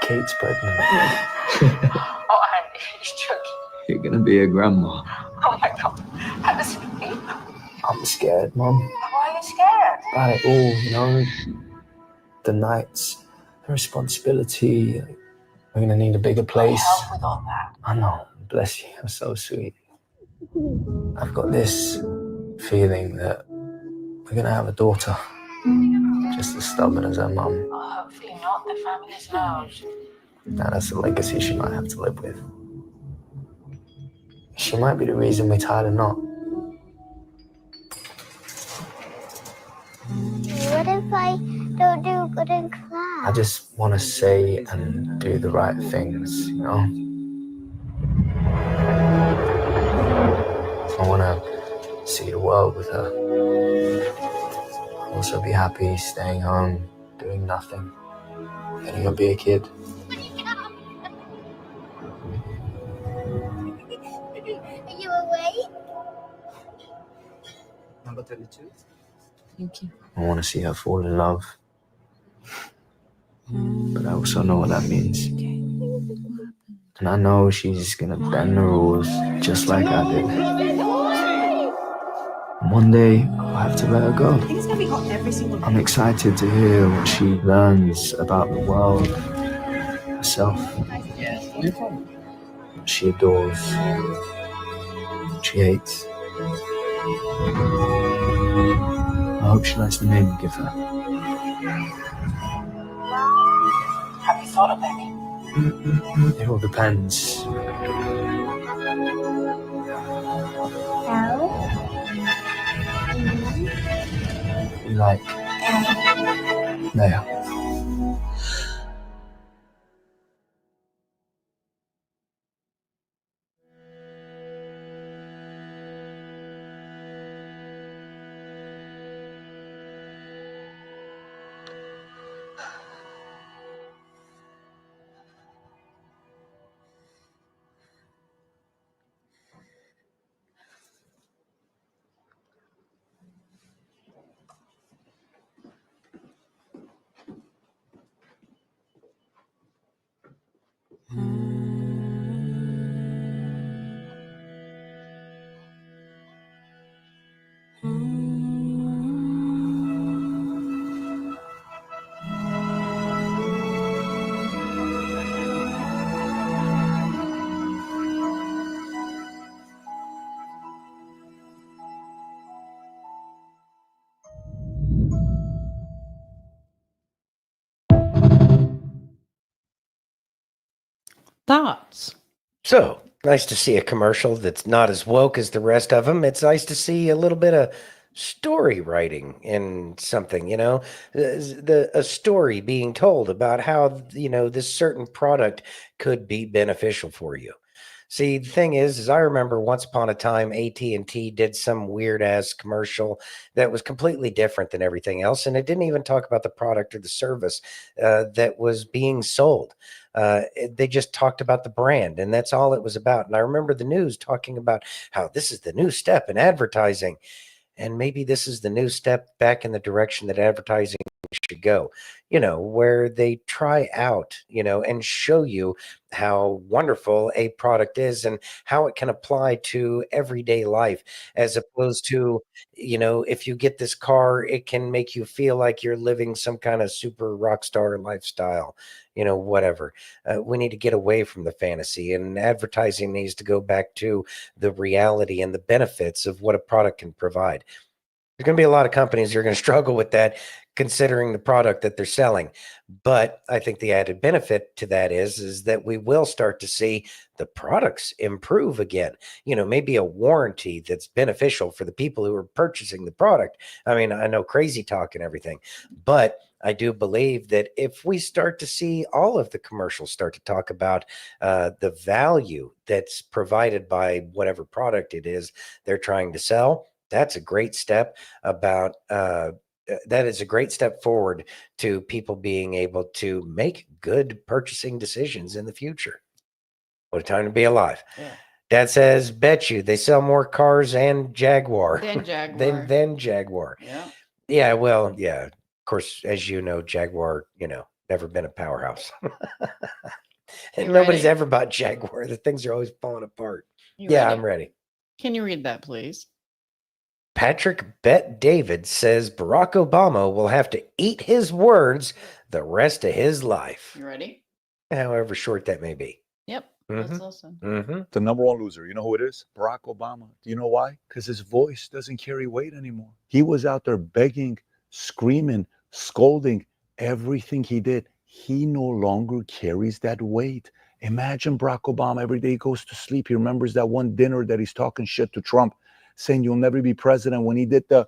S: Kate's pregnant.
P: Oh, you're joking.
S: You're gonna be a grandma.
P: Oh my God. How does it feel?
S: I'm scared, Mom.
P: Why are you scared?
S: About it all, the nights, the responsibility. We're gonna need a bigger place.
P: Help with all that.
S: I know. Bless you. You're so sweet. I've got this feeling that we're gonna have a daughter. Just as stubborn as her mum.
P: Oh, hopefully not. The family's knows.
S: Now that's a legacy she might have to live with. She might be the reason we tied a knot.
T: What if I don't do good in class?
S: I just want to say and do the right things, I want to see the world with her. I'll also be happy staying home, doing nothing, letting her be a kid.
T: Are you awake?
S: Number 32.
G: Thank you.
S: I want to see her fall in love. But I also know what that means. And I know she's going to bend the rules just like I did. One day, I'll have to let her go.
U: I think it's gonna be hot every single day.
S: I'm excited to hear what she learns about the world herself.
U: Yes, no problem.
S: What she adores, what she hates. I hope she likes the name you give her.
U: Have you thought of any?
S: It all depends. You like Leia.
A: Thoughts?
B: So nice to see a commercial that's not as woke as the rest of them. It's nice to see a little bit of story writing in something, a story being told about how, this certain product could be beneficial for you. See, the thing is I remember once upon a time AT&T did some weird ass commercial that was completely different than everything else, and it didn't even talk about the product or the service that was being sold. They just talked about the brand, and that's all it was about. And I remember the news talking about how this is the new step in advertising, and maybe this is the new step back in the direction that advertising should go, where they try out, and show you how wonderful a product is and how it can apply to everyday life, as opposed to, if you get this car, it can make you feel like you're living some kind of super rock star lifestyle, whatever. We need to get away from the fantasy, and advertising needs to go back to the reality and the benefits of what a product can provide. There's going to be a lot of companies who are going to struggle with that, considering the product that they're selling. But I think the added benefit to that is that we will start to see the products improve again. Maybe a warranty that's beneficial for the people who are purchasing the product. I mean, I know crazy talk and everything, but I do believe that if we start to see all of the commercials start to talk about the value that's provided by whatever product it is they're trying to sell, that's a great step that is a great step forward to people being able to make good purchasing decisions in the future. What a time to be alive.
A: Yeah.
B: Dad says, bet you they sell more cars and Jaguar
A: Than Jaguar.
B: than Jaguar.
A: Yeah.
B: Yeah, well, yeah. Of course, as you know, Jaguar, never been a powerhouse. And nobody's ever bought Jaguar. The things are always falling apart.
A: Ready?
B: I'm ready.
A: Can you read that, please?
B: Patrick Bet David says Barack Obama will have to eat his words the rest of his life,
A: You ready?
B: however short that may be.
A: Yep.
B: Mhm.
A: Let's listen.
B: Mm-hmm.
V: The number one loser. You know who it is? Barack Obama. Do you know why? Because his voice doesn't carry weight anymore. He was out there begging, screaming, scolding, everything he did. He no longer carries that weight. Imagine Barack Obama every day he goes to sleep. He remembers that one dinner that he's talking shit to Trump, saying you'll never be president, when he did the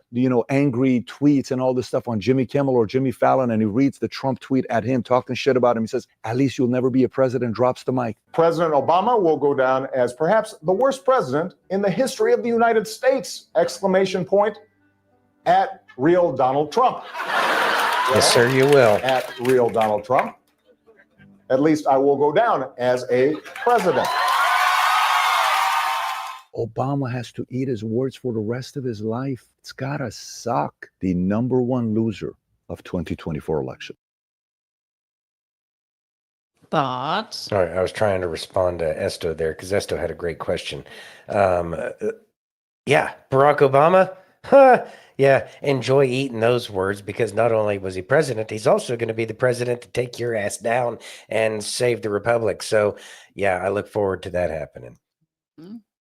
V: angry tweets and all this stuff on Jimmy Kimmel or Jimmy Fallon, and he reads the Trump tweet at him talking shit about him. He says, at least you'll never be a president, drops the mic.
W: President Obama will go down as perhaps the worst president in the history of the United States! Exclamation point at real Donald Trump.
B: Yes, sir, you will.
W: At real Donald Trump. At least I will go down as a president.
V: Obama has to eat his words for the rest of his life. It's gotta suck. The number one loser of 2024 election.
A: Thoughts?
B: All right, I was trying to respond to Esto there because Esto had a great question. Yeah, Barack Obama, Huh. Yeah, enjoy eating those words, because not only was he president, he's also going to be the president to take your ass down and save the republic. So, yeah, I look forward to that happening.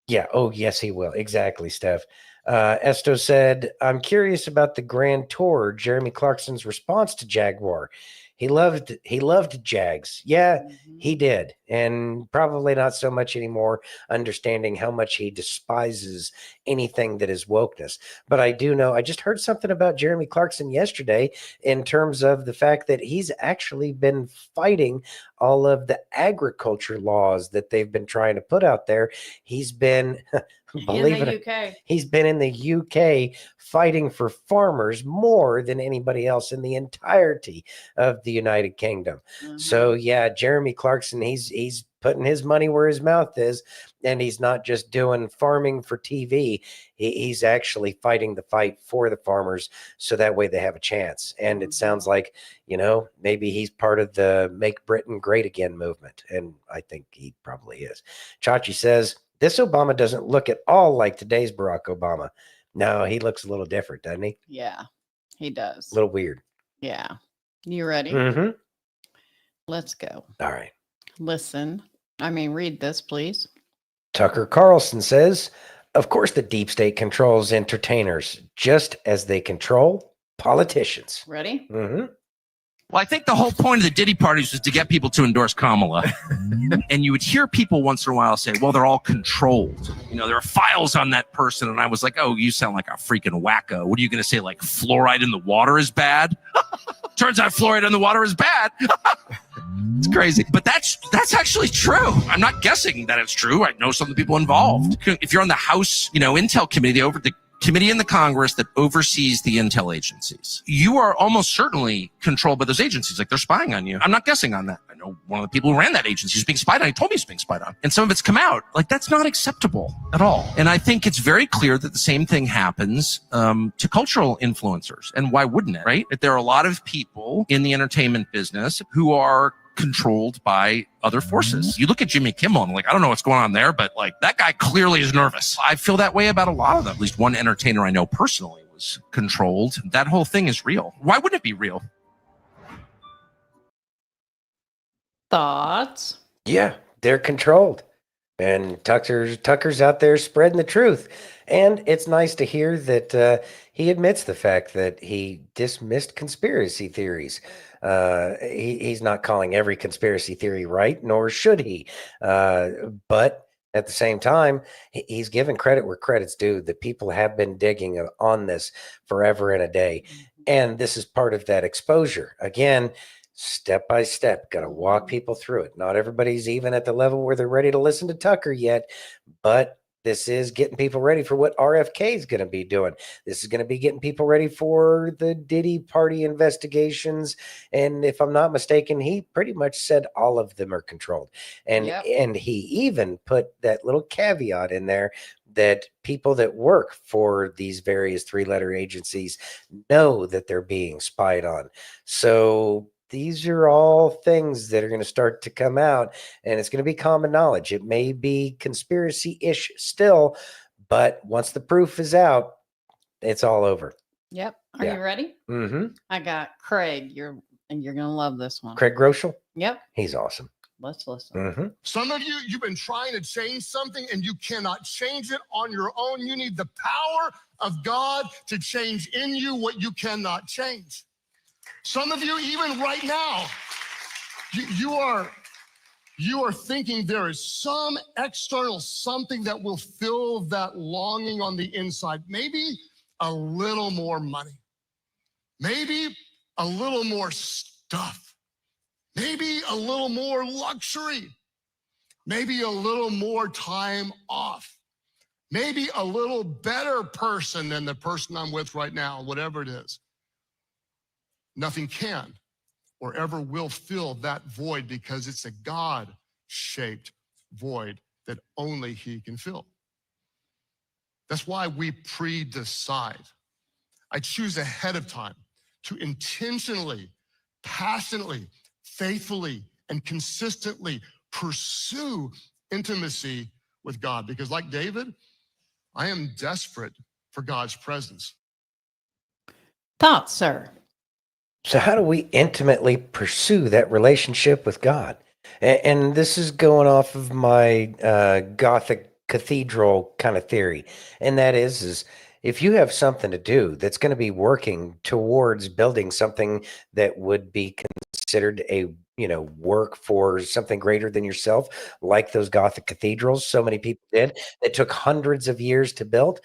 B: Yeah. Oh, yes, he will. Exactly, Steph. Esto said, I'm curious about the grand tour, Jeremy Clarkson's response to Jaguar. He loved Jags. Yeah, he did. And probably not so much anymore, understanding how much he despises anything that is wokeness. But I do know, I just heard something about Jeremy Clarkson yesterday in terms of the fact that he's actually been fighting all of the agriculture laws that they've been trying to put out there. He's been believe
A: in the
B: it,
A: UK.
B: he's been in the UK fighting for farmers more than anybody else in the entirety of the United Kingdom. So yeah, Jeremy Clarkson, he's putting his money where his mouth is, and he's not just doing farming for TV. He's actually fighting the fight for the farmers, so that way they have a chance. And it sounds like, maybe he's part of the Make Britain Great Again movement, and I think he probably is. Chachi says, this Obama doesn't look at all like today's Barack Obama. No, he looks a little different, doesn't he?
A: Yeah, he does.
B: A little weird.
A: Yeah. You ready?
B: Mm-hmm.
A: Let's go.
B: All right.
A: Read this, please.
B: Tucker Carlson says, of course, the deep state controls entertainers, just as they control politicians.
A: Ready?
B: Mm-hmm.
N: Well, I think the whole point of the Diddy parties was to get people to endorse Kamala. And you would hear people once in a while say, well, they're all controlled. There are files on that person. And I was like, oh, you sound like a freaking wacko. What are you going to say? Like fluoride in the water is bad? Turns out fluoride in the water is bad. It's crazy. But that's actually true. I'm not guessing that it's true. I know some of the people involved. If you're on the House, Intel committee, the committee in the Congress that oversees the intel agencies, you are almost certainly controlled by those agencies. Like they're spying on you. I'm not guessing on that. I know one of the people who ran that agency is being spied on. He told me he's being spied on. And some of it's come out. Like that's not acceptable at all. And I think it's very clear that the same thing happens to cultural influencers. And why wouldn't it, right? That there are a lot of people in the entertainment business who are controlled by other forces. You look at Jimmy Kimmel and I don't know what's going on there, but that guy clearly is nervous. I feel that way about a lot of them. At least one entertainer I know personally was controlled. That whole thing is real. Why wouldn't it be real?
A: Thoughts?
B: Yeah, they're controlled. And Tucker's out there spreading the truth. And it's nice to hear that he admits the fact that he dismissed conspiracy theories. He's not calling every conspiracy theory right, nor should he. But at the same time, he's giving credit where credit's due. The people have been digging on this forever and a day. And this is part of that exposure. Again, step by step, got to walk people through it. Not everybody's even at the level where they're ready to listen to Tucker yet, but this is getting people ready for what RFK is going to be doing. This is going to be getting people ready for the Diddy party investigations. And if I'm not mistaken, he pretty much said all of them are controlled. And he even put that little caveat in there that people that work for these various three-letter agencies know that they're being spied on. So these are all things that are going to start to come out, and it's going to be common knowledge. It may be conspiracy-ish still, but once the proof is out, it's all over.
A: Yep. Are you ready?
B: Mm-hmm.
A: I got Craig. You're going to love this one.
B: Craig Groeschel?
A: Yep.
B: He's awesome.
A: Let's listen.
B: Mm-hmm.
M: Some of you've been trying to change something and you cannot change it on your own. You need the power of God to change in you what you cannot change. Some of you, even right now, you are thinking there is some external something that will fill that longing on the inside. Maybe a little more money. Maybe a little more stuff. Maybe a little more luxury. Maybe a little more time off. Maybe a little better person than the person I'm with right now, whatever it is. Nothing can or ever will fill that void because it's a God-shaped void that only He can fill. That's why we pre-decide. I choose ahead of time to intentionally, passionately, faithfully, and consistently pursue intimacy with God. Because like David, I am desperate
C: for God's presence.
A: Thoughts, sir?
B: So, how do we intimately pursue that relationship with God? And this is going off of my Gothic cathedral kind of theory, and that is if you have something to do that's going to be working towards building something that would be considered a work for something greater than yourself, like those Gothic cathedrals so many people did, that took hundreds of years to build.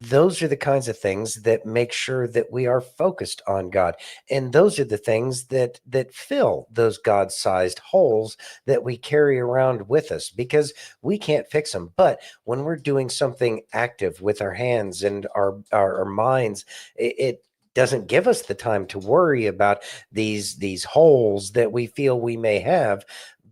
B: Those are the kinds of things that make sure that we are focused on God. And those are the things that fill those God-sized holes that we carry around with us, because we can't fix them. But when we're doing something active with our hands and our minds, it doesn't give us the time to worry about these holes that we feel we may have.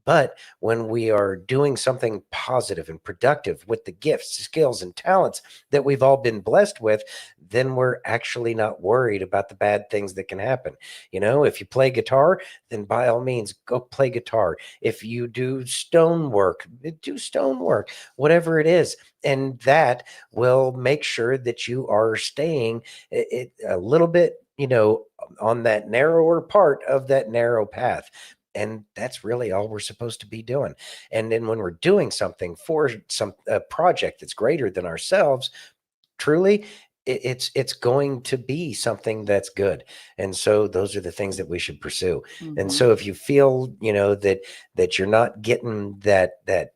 B: But when we are doing something positive and productive with the gifts, skills, and talents that we've all been blessed with, then we're actually not worried about the bad things that can happen. If you play guitar, then by all means, go play guitar. If you do stonework, whatever it is. And that will make sure that you are staying a little bit, on that narrower part of that narrow path. And that's really all we're supposed to be doing. And then when we're doing something for a project that's greater than ourselves, truly, it's going to be something that's good. And so those are the things that we should pursue. And so if you feel, that you're not getting that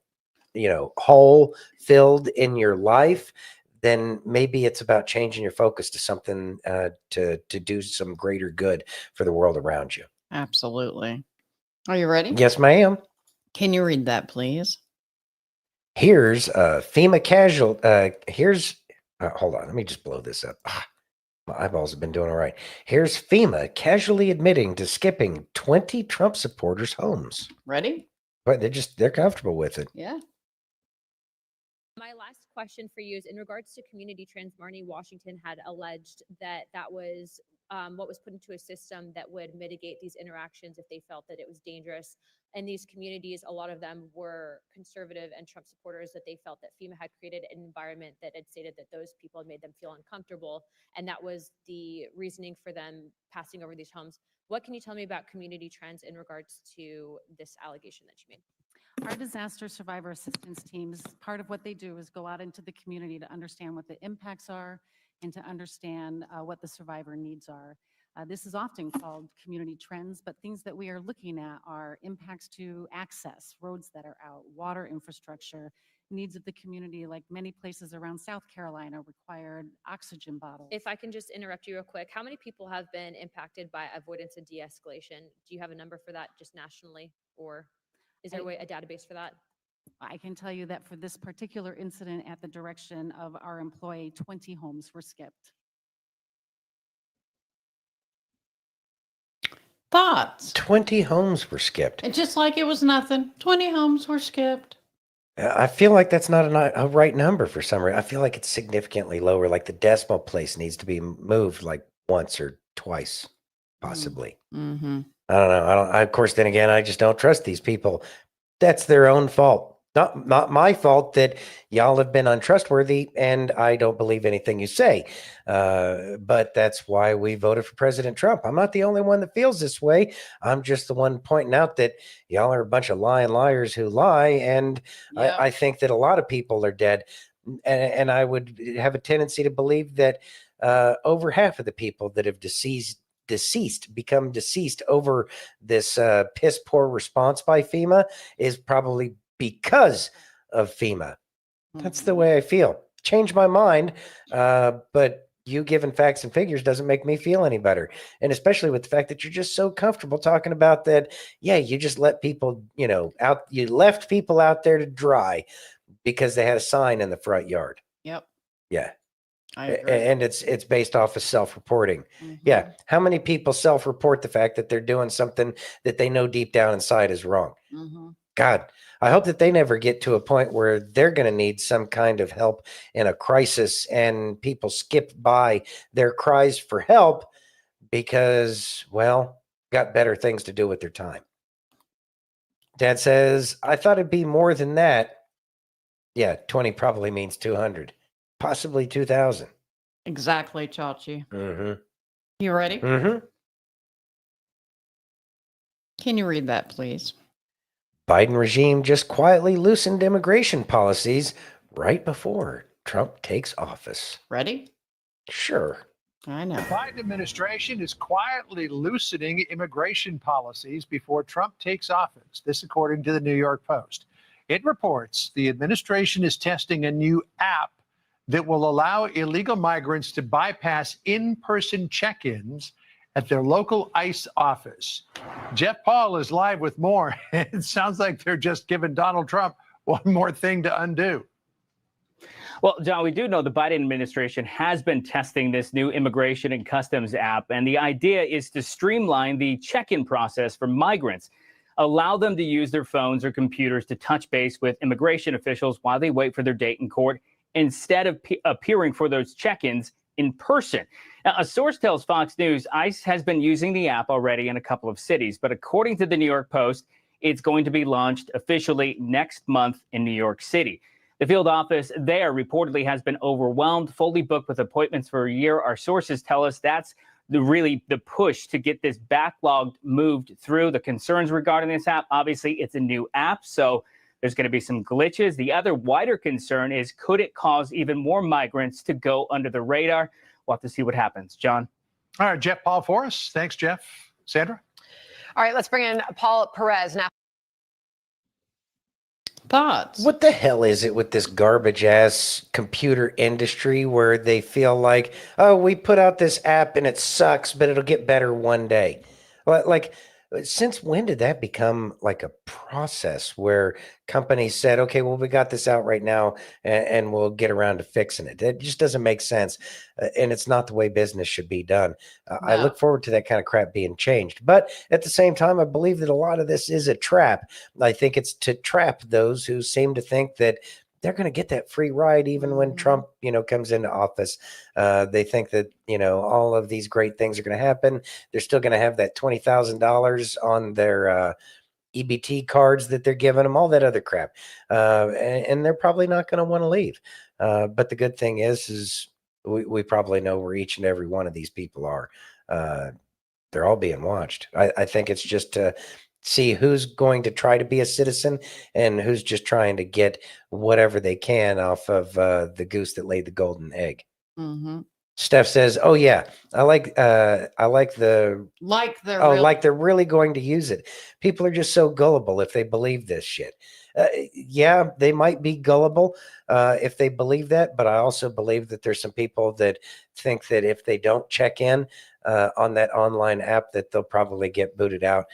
B: hole filled in your life, then maybe it's about changing your focus to something to do some greater good for the world around you.
A: Absolutely. Are you ready?
B: Yes, ma'am.
A: Can you read that, please?
B: Here's FEMA casual. Hold on. Let me just blow this up. My eyeballs have been doing all right. Here's FEMA casually admitting to skipping 20 Trump supporters' homes.
A: Ready?
B: But they're comfortable with it.
A: Yeah.
D: My last question for you is in regards to community trends. Marnie Washington had alleged that was what was put into a system that would mitigate these interactions if they felt that it was dangerous. And these communities, a lot of them were conservative and Trump supporters, that they felt that FEMA had created an environment that had stated that those people had made them feel uncomfortable. And that was the reasoning for them passing over these homes. What can you tell me about community trends in regards to this allegation that you made?
E: Our disaster survivor assistance teams, part of what they do is go out into the community to understand what the impacts are and to understand what the survivor needs are. This is often called community trends, but things that we are looking at are impacts to access, roads that are out, water infrastructure, needs of the community, like many places around South Carolina required oxygen bottles.
D: If I can just interrupt you real quick, how many people have been impacted by avoidance and de-escalation? Do you have a number for that just nationally, or is there a database for that?
E: I can tell you that for this particular incident at the direction of our employee, 20 homes were skipped.
A: Thoughts?
B: 20 homes were skipped.
A: And just like it was nothing, 20 homes were skipped.
B: I feel like that's not a right number for some reason. I feel like it's significantly lower. Like the decimal place needs to be moved like once or twice, possibly.
A: Mm-hmm.
B: I don't know. Of course, then again, I just don't trust these people. That's their own fault. Not my fault that y'all have been untrustworthy, and I don't believe anything you say. But that's why we voted for President Trump. I'm not the only one that feels this way. I'm just the one pointing out that y'all are a bunch of lying liars who lie, and I think that a lot of people are dead. And I would have a tendency to believe that over half of the people that have become deceased over this piss poor response by FEMA is probably because of FEMA. That's the way I feel. Change my mind, but you giving facts and figures doesn't make me feel any better. And especially with the fact that you're just so comfortable talking about that. Yeah, you just let people, out. You left people out there to dry because they had a sign in the front yard.
A: Yep.
B: Yeah.
A: I agree.
B: And it's based off of self-reporting. Yeah. How many people self-report the fact that they're doing something that they know deep down inside is wrong? God, I hope that they never get to a point where they're going to need some kind of help in a crisis and people skip by their cries for help because, well, got better things to do with their time. Dad says, I thought it'd be more than that. Yeah, 20 probably means 200. possibly 2000.
A: Exactly, Chachi.
B: Mm-hmm.
A: You ready?
B: Mm-hmm.
A: Can you read that, please?
B: Biden regime just quietly loosened immigration policies right before Trump takes office.
A: Ready?
B: Sure.
A: I know.
C: The Biden administration is quietly loosening immigration policies before Trump takes office. This, according to the New York Post. It reports the administration is testing a new app that will allow illegal migrants to bypass in-person check-ins at their local ICE office. Jeff Paul is live with more. It sounds like they're just giving Donald Trump one more thing to undo.
F: Well, John, we do know the Biden administration has been testing this new immigration and customs app, and the idea is to streamline the check-in process for migrants, allow them to use their phones or computers to touch base with immigration officials while they wait for their date in court, instead of appearing for those check-ins in person. Now, a source tells Fox News ICE has been using the app already in a couple of cities, but according to the New York Post, it's going to be launched officially next month in New York City. The field office there reportedly has been overwhelmed, fully booked with appointments for a year. Our sources tell us that's really the push to get this backlog moved through. The concerns regarding this app, obviously, it's a new app, so there's going to be some glitches. The other wider concern is, could it cause even more migrants to go under the radar? We'll have to see what happens. John?
C: All right, Jeff Paul for us. Thanks, Jeff. Sandra?
I: All right, let's bring in Paul Perez now.
A: Thoughts?
B: What the hell is it with this garbage ass computer industry where they feel like, oh, we put out this app and it sucks, but it'll get better one day? Like, since when did that become like a process where companies said, okay, well, we got this out right now and we'll get around to fixing it? It just doesn't make sense. And it's not the way business should be done. I look forward to that kind of crap being changed. But at the same time, I believe that a lot of this is a trap. I think it's to trap those who seem to think that they're going to get that free ride even when Trump, comes into office. They think that, all of these great things are going to happen. They're still going to have that $20,000 on their EBT cards that they're giving them, all that other crap. And they're probably not going to want to leave. But the good thing is we probably know where each and every one of these people are. They're all being watched. I think it's just to see who's going to try to be a citizen and who's just trying to get whatever they can off of the goose that laid the golden egg.
A: Mm-hmm.
B: Steph says, "Oh yeah, I like they're really going to use it. People are just so gullible if they believe this shit. Yeah, they might be gullible if they believe that, but I also believe that there's some people that think that if they don't check in on that online app, that they'll probably get booted out.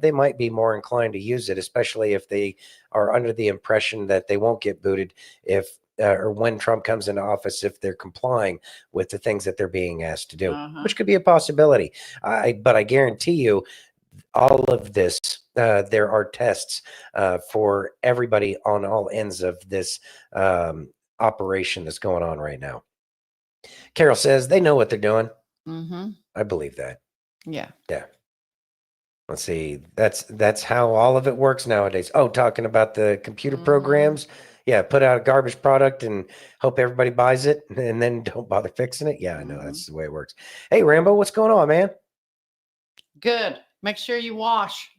B: They might be more inclined to use it, especially if they are under the impression that they won't get booted if or when Trump comes into office, if they're complying with the things that they're being asked to do, which could be a possibility. But I guarantee you, all of this, there are tests for everybody on all ends of this operation that's going on right now. Carol says they know what they're doing.
A: Mm-hmm.
B: I believe that.
A: Yeah.
B: Yeah. Let's see. That's how all of it works nowadays. Oh, talking about the computer programs. Yeah, put out a garbage product and hope everybody buys it and then don't bother fixing it. Yeah, I know that's the way it works. Hey, Rambo, what's going on, man?
A: Good. Make sure you wash.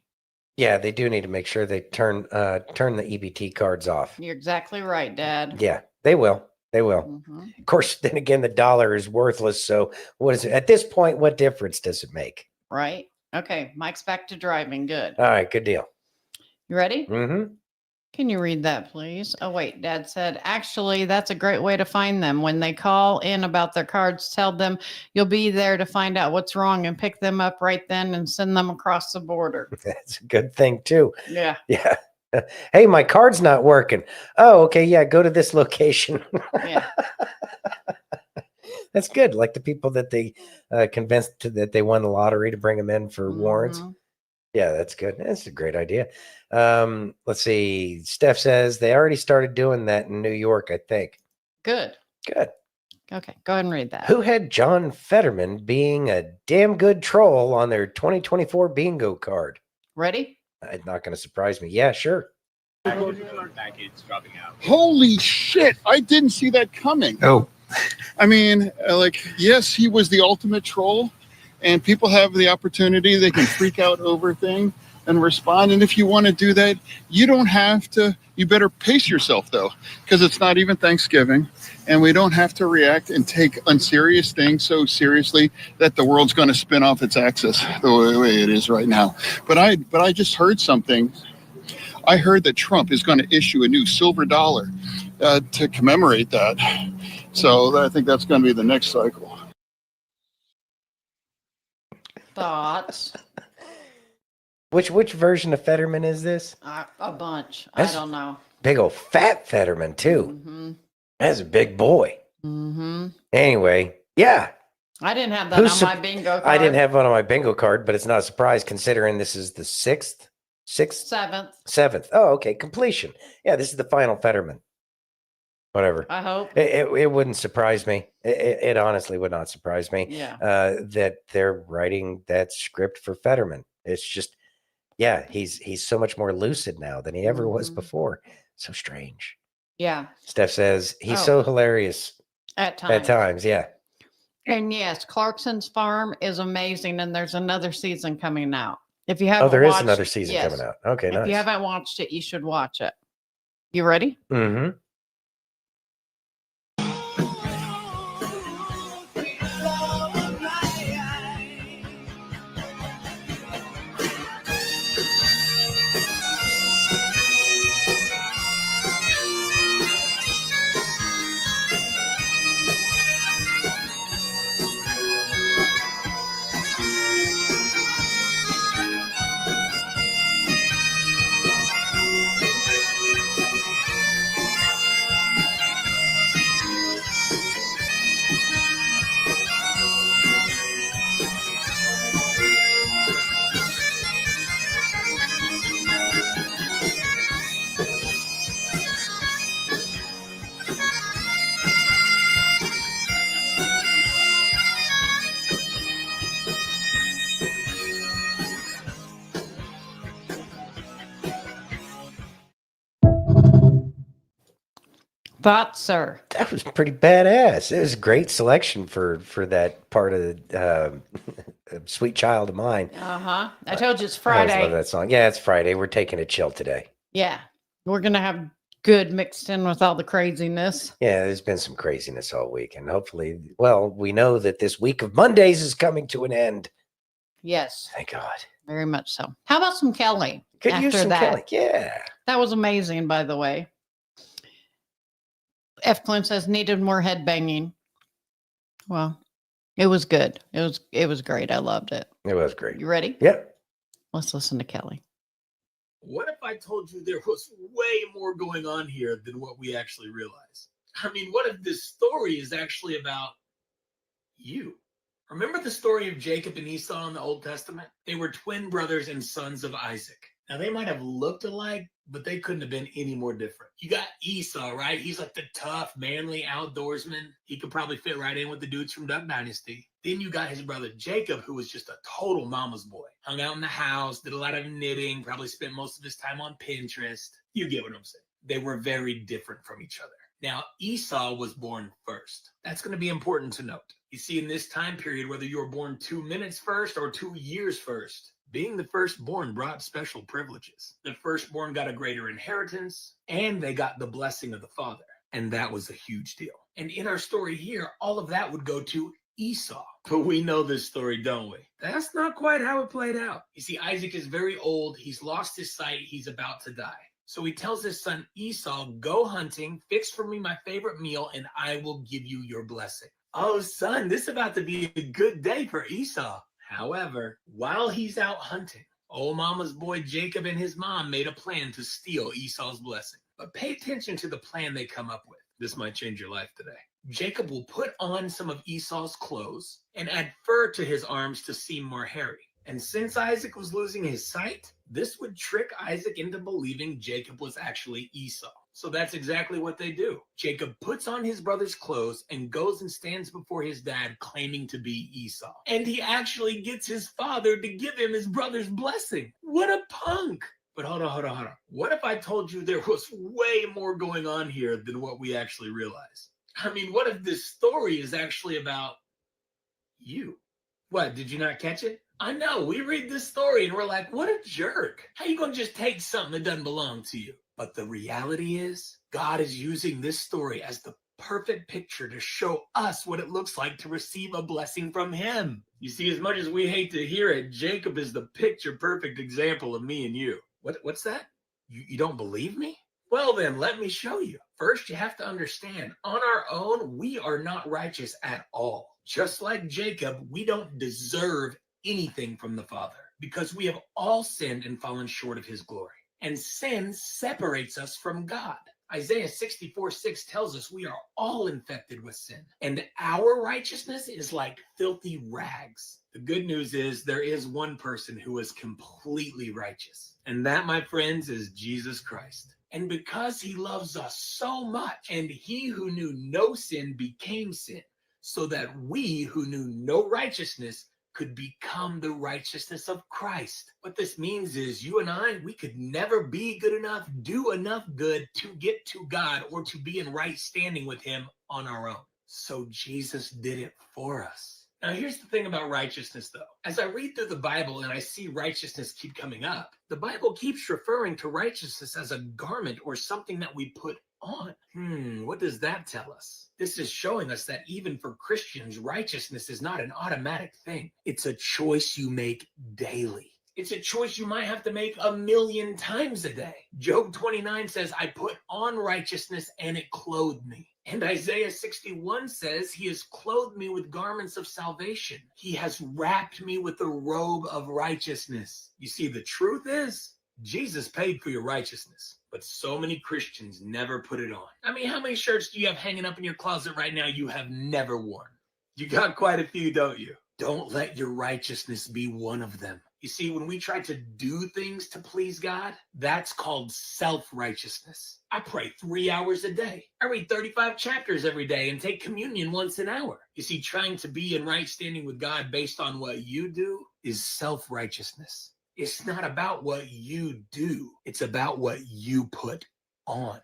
B: Yeah, they do need to make sure they turn the EBT cards off.
A: You're exactly right, Dad.
B: Yeah, they will. They will. Of course, then again, the dollar is worthless. So what is it? At this point, what difference does it make?
A: Right. Okay. Mike's back to driving. Good.
B: All right. Good deal.
A: You ready?
B: Mm-hmm.
A: Can you read that, please? Oh, wait. Dad said, actually, that's a great way to find them. When they call in about their cards, tell them you'll be there to find out what's wrong and pick them up right then and send them across the border.
B: That's a good thing, too.
A: Yeah.
B: Yeah. Hey, my card's not working. Oh, okay. Yeah. Go to this location.
A: Yeah.
B: That's good. Like the people that they convinced that they won the lottery to bring them in for warrants. Yeah, that's good. That's a great idea. Let's see. Steph says they already started doing that in New York, I think.
A: Good.
B: Good.
A: Okay, go ahead and read that.
B: Who had John Fetterman being a damn good troll on their 2024 bingo card?
A: Ready?
B: It's not going to surprise me. Yeah, sure.
H: Package dropping out. Holy shit! I didn't see that coming.
V: Oh.
H: I mean, yes, he was the ultimate troll, and people have the opportunity. They can freak out over things and respond. And if you want to do that, you don't have to. You better pace yourself, though, because it's not even Thanksgiving, and we don't have to react and take unserious things so seriously that the world's going to spin off its axis the way it is right now. But I just heard something. I heard that Trump is going to issue a new silver dollar to commemorate that. So I think that's going to be the next cycle.
A: Thoughts?
B: Which version of Fetterman is this?
A: A bunch.
B: That's
A: I don't know.
B: Big old fat Fetterman too.
A: Mm-hmm.
B: That's a big boy.
A: Mm-hmm.
B: Anyway, yeah.
A: I didn't have that on my bingo card.
B: I didn't have one on my bingo card, but it's not a surprise considering this is the sixth. Seventh. Oh, okay. Completion. Yeah, this is the final Fetterman. Whatever.
A: I hope.
B: It wouldn't surprise me. It honestly would not surprise me.
A: Yeah.
B: That they're writing that script for Fetterman. It's just, yeah, he's so much more lucid now than he ever was before. So strange.
A: Yeah.
B: Steph says he's so hilarious
A: at times.
B: At times, yeah.
A: And yes, Clarkson's Farm is amazing, and there's another season coming out. If you haven't
B: there is
A: watched,
B: another season coming out. Okay,
A: if
B: nice.
A: you haven't watched it, you should watch it. You ready?
B: Mm-hmm.
A: Thoughts, sir?
B: That was pretty badass. It was a great selection for that part of the Sweet Child of Mine.
A: Uh-huh. I told you it's
B: I always
A: Friday.
B: love that song. Yeah, it's Friday. We're taking a chill today.
A: Yeah. We're going to have good mixed in with all the craziness.
B: Yeah, there's been some craziness all week. And hopefully, well, we know that this week of Mondays is coming to an end.
A: Yes.
B: Thank God.
A: Very much so. How about some Kelly?
B: Could use
A: after
B: some
A: that?
B: Kelly. Yeah.
A: That was amazing, by the way. F. Clint says needed more head banging. Well, it was good. It was great. I loved it.
B: It was great.
A: You ready?
B: Yep.
A: Let's listen to Kelly.
J: What if I told you there was way more going on here than what we actually realize? I mean, what if this story is actually about you? Remember the story of Jacob and Esau in the Old Testament? They were twin brothers and sons of Isaac. Now, they might have looked alike, but they couldn't have been any more different. You got Esau, right? He's like the tough, manly outdoorsman. He could probably fit right in with the dudes from Duck Dynasty. Then you got his brother Jacob, who was just a total mama's boy. Hung out in the house, did a lot of knitting, probably spent most of his time on Pinterest. You get what I'm saying. They were very different from each other. Now, Esau was born first. That's going to be important to note. You see, in this time period, whether you were born 2 minutes first or 2 years first, being the firstborn brought special privileges. The firstborn got a greater inheritance, and they got the blessing of the father. And that was a huge deal. And in our story here, all of that would go to Esau. But we know this story, don't we? That's not quite how it played out. You see, Isaac is very old. He's lost his sight. He's about to die. So he tells his son Esau, go hunting, fix for me my favorite meal, and I will give you your blessing. Oh, son, this is about to be a good day for Esau. However, while he's out hunting, old mama's boy Jacob and his mom made a plan to steal Esau's blessing. But pay attention to the plan they come up with. This might change your life today. Jacob will put on some of Esau's clothes and add fur to his arms to seem more hairy. And since Isaac was losing his sight, this would trick Isaac into believing Jacob was actually Esau. So that's exactly what they do. Jacob puts on his brother's clothes and goes and stands before his dad claiming to be Esau. And he actually gets his father to give him his brother's blessing. What a punk! But hold on. What if I told you there was way more going on here than what we actually realize? I mean, what if this story is actually about you? What, did you not catch it? I know, we read this story and we're like, what a jerk. How you gonna just take something that doesn't belong to you? But the reality is, God is using this story as the perfect picture to show us what it looks like to receive a blessing from him. You see, as much as we hate to hear it, Jacob is the picture perfect example of me and you. What's that? You don't believe me? Well then, let me show you. First, you have to understand, on our own, we are not righteous at all. Just like Jacob, we don't deserve anything from the Father because we have all sinned and fallen short of his glory. And sin separates us from God. Isaiah 64:6 tells us we are all infected with sin, and our righteousness is like filthy rags. The good news is there is one person who is completely righteous, and that, my friends, is Jesus Christ. And because he loves us so much, and he who knew no sin became sin, so that we who knew no righteousness could become the righteousness of Christ. What this means is you and I, we could never be good enough, do enough good to get to God or to be in right standing with him on our own. So Jesus did it for us. Now, here's the thing about righteousness, though. As I read through the Bible and I see righteousness keep coming up, the Bible keeps referring to righteousness as a garment or something that we put on. What does that tell us? This is showing us that even for Christians, righteousness is not an automatic thing. It's a choice you make daily. It's a choice you might have to make 1,000,000 times a day. Job 29 says, I put on righteousness and it clothed me. And Isaiah 61 says, he has clothed me with garments of salvation. He has wrapped me with a robe of righteousness. You see, the truth is, Jesus paid for your righteousness, but so many Christians never put it on. I mean, how many shirts do you have hanging up in your closet right now you have never worn? You got quite a few, don't you? Don't let your righteousness be one of them. You see, when we try to do things to please God, that's called self-righteousness. I pray 3 hours a day. I read 35 chapters every day and take communion once an hour. You see, trying to be in right standing with God based on what you do is self-righteousness. It's not about what you do. It's about what you put on.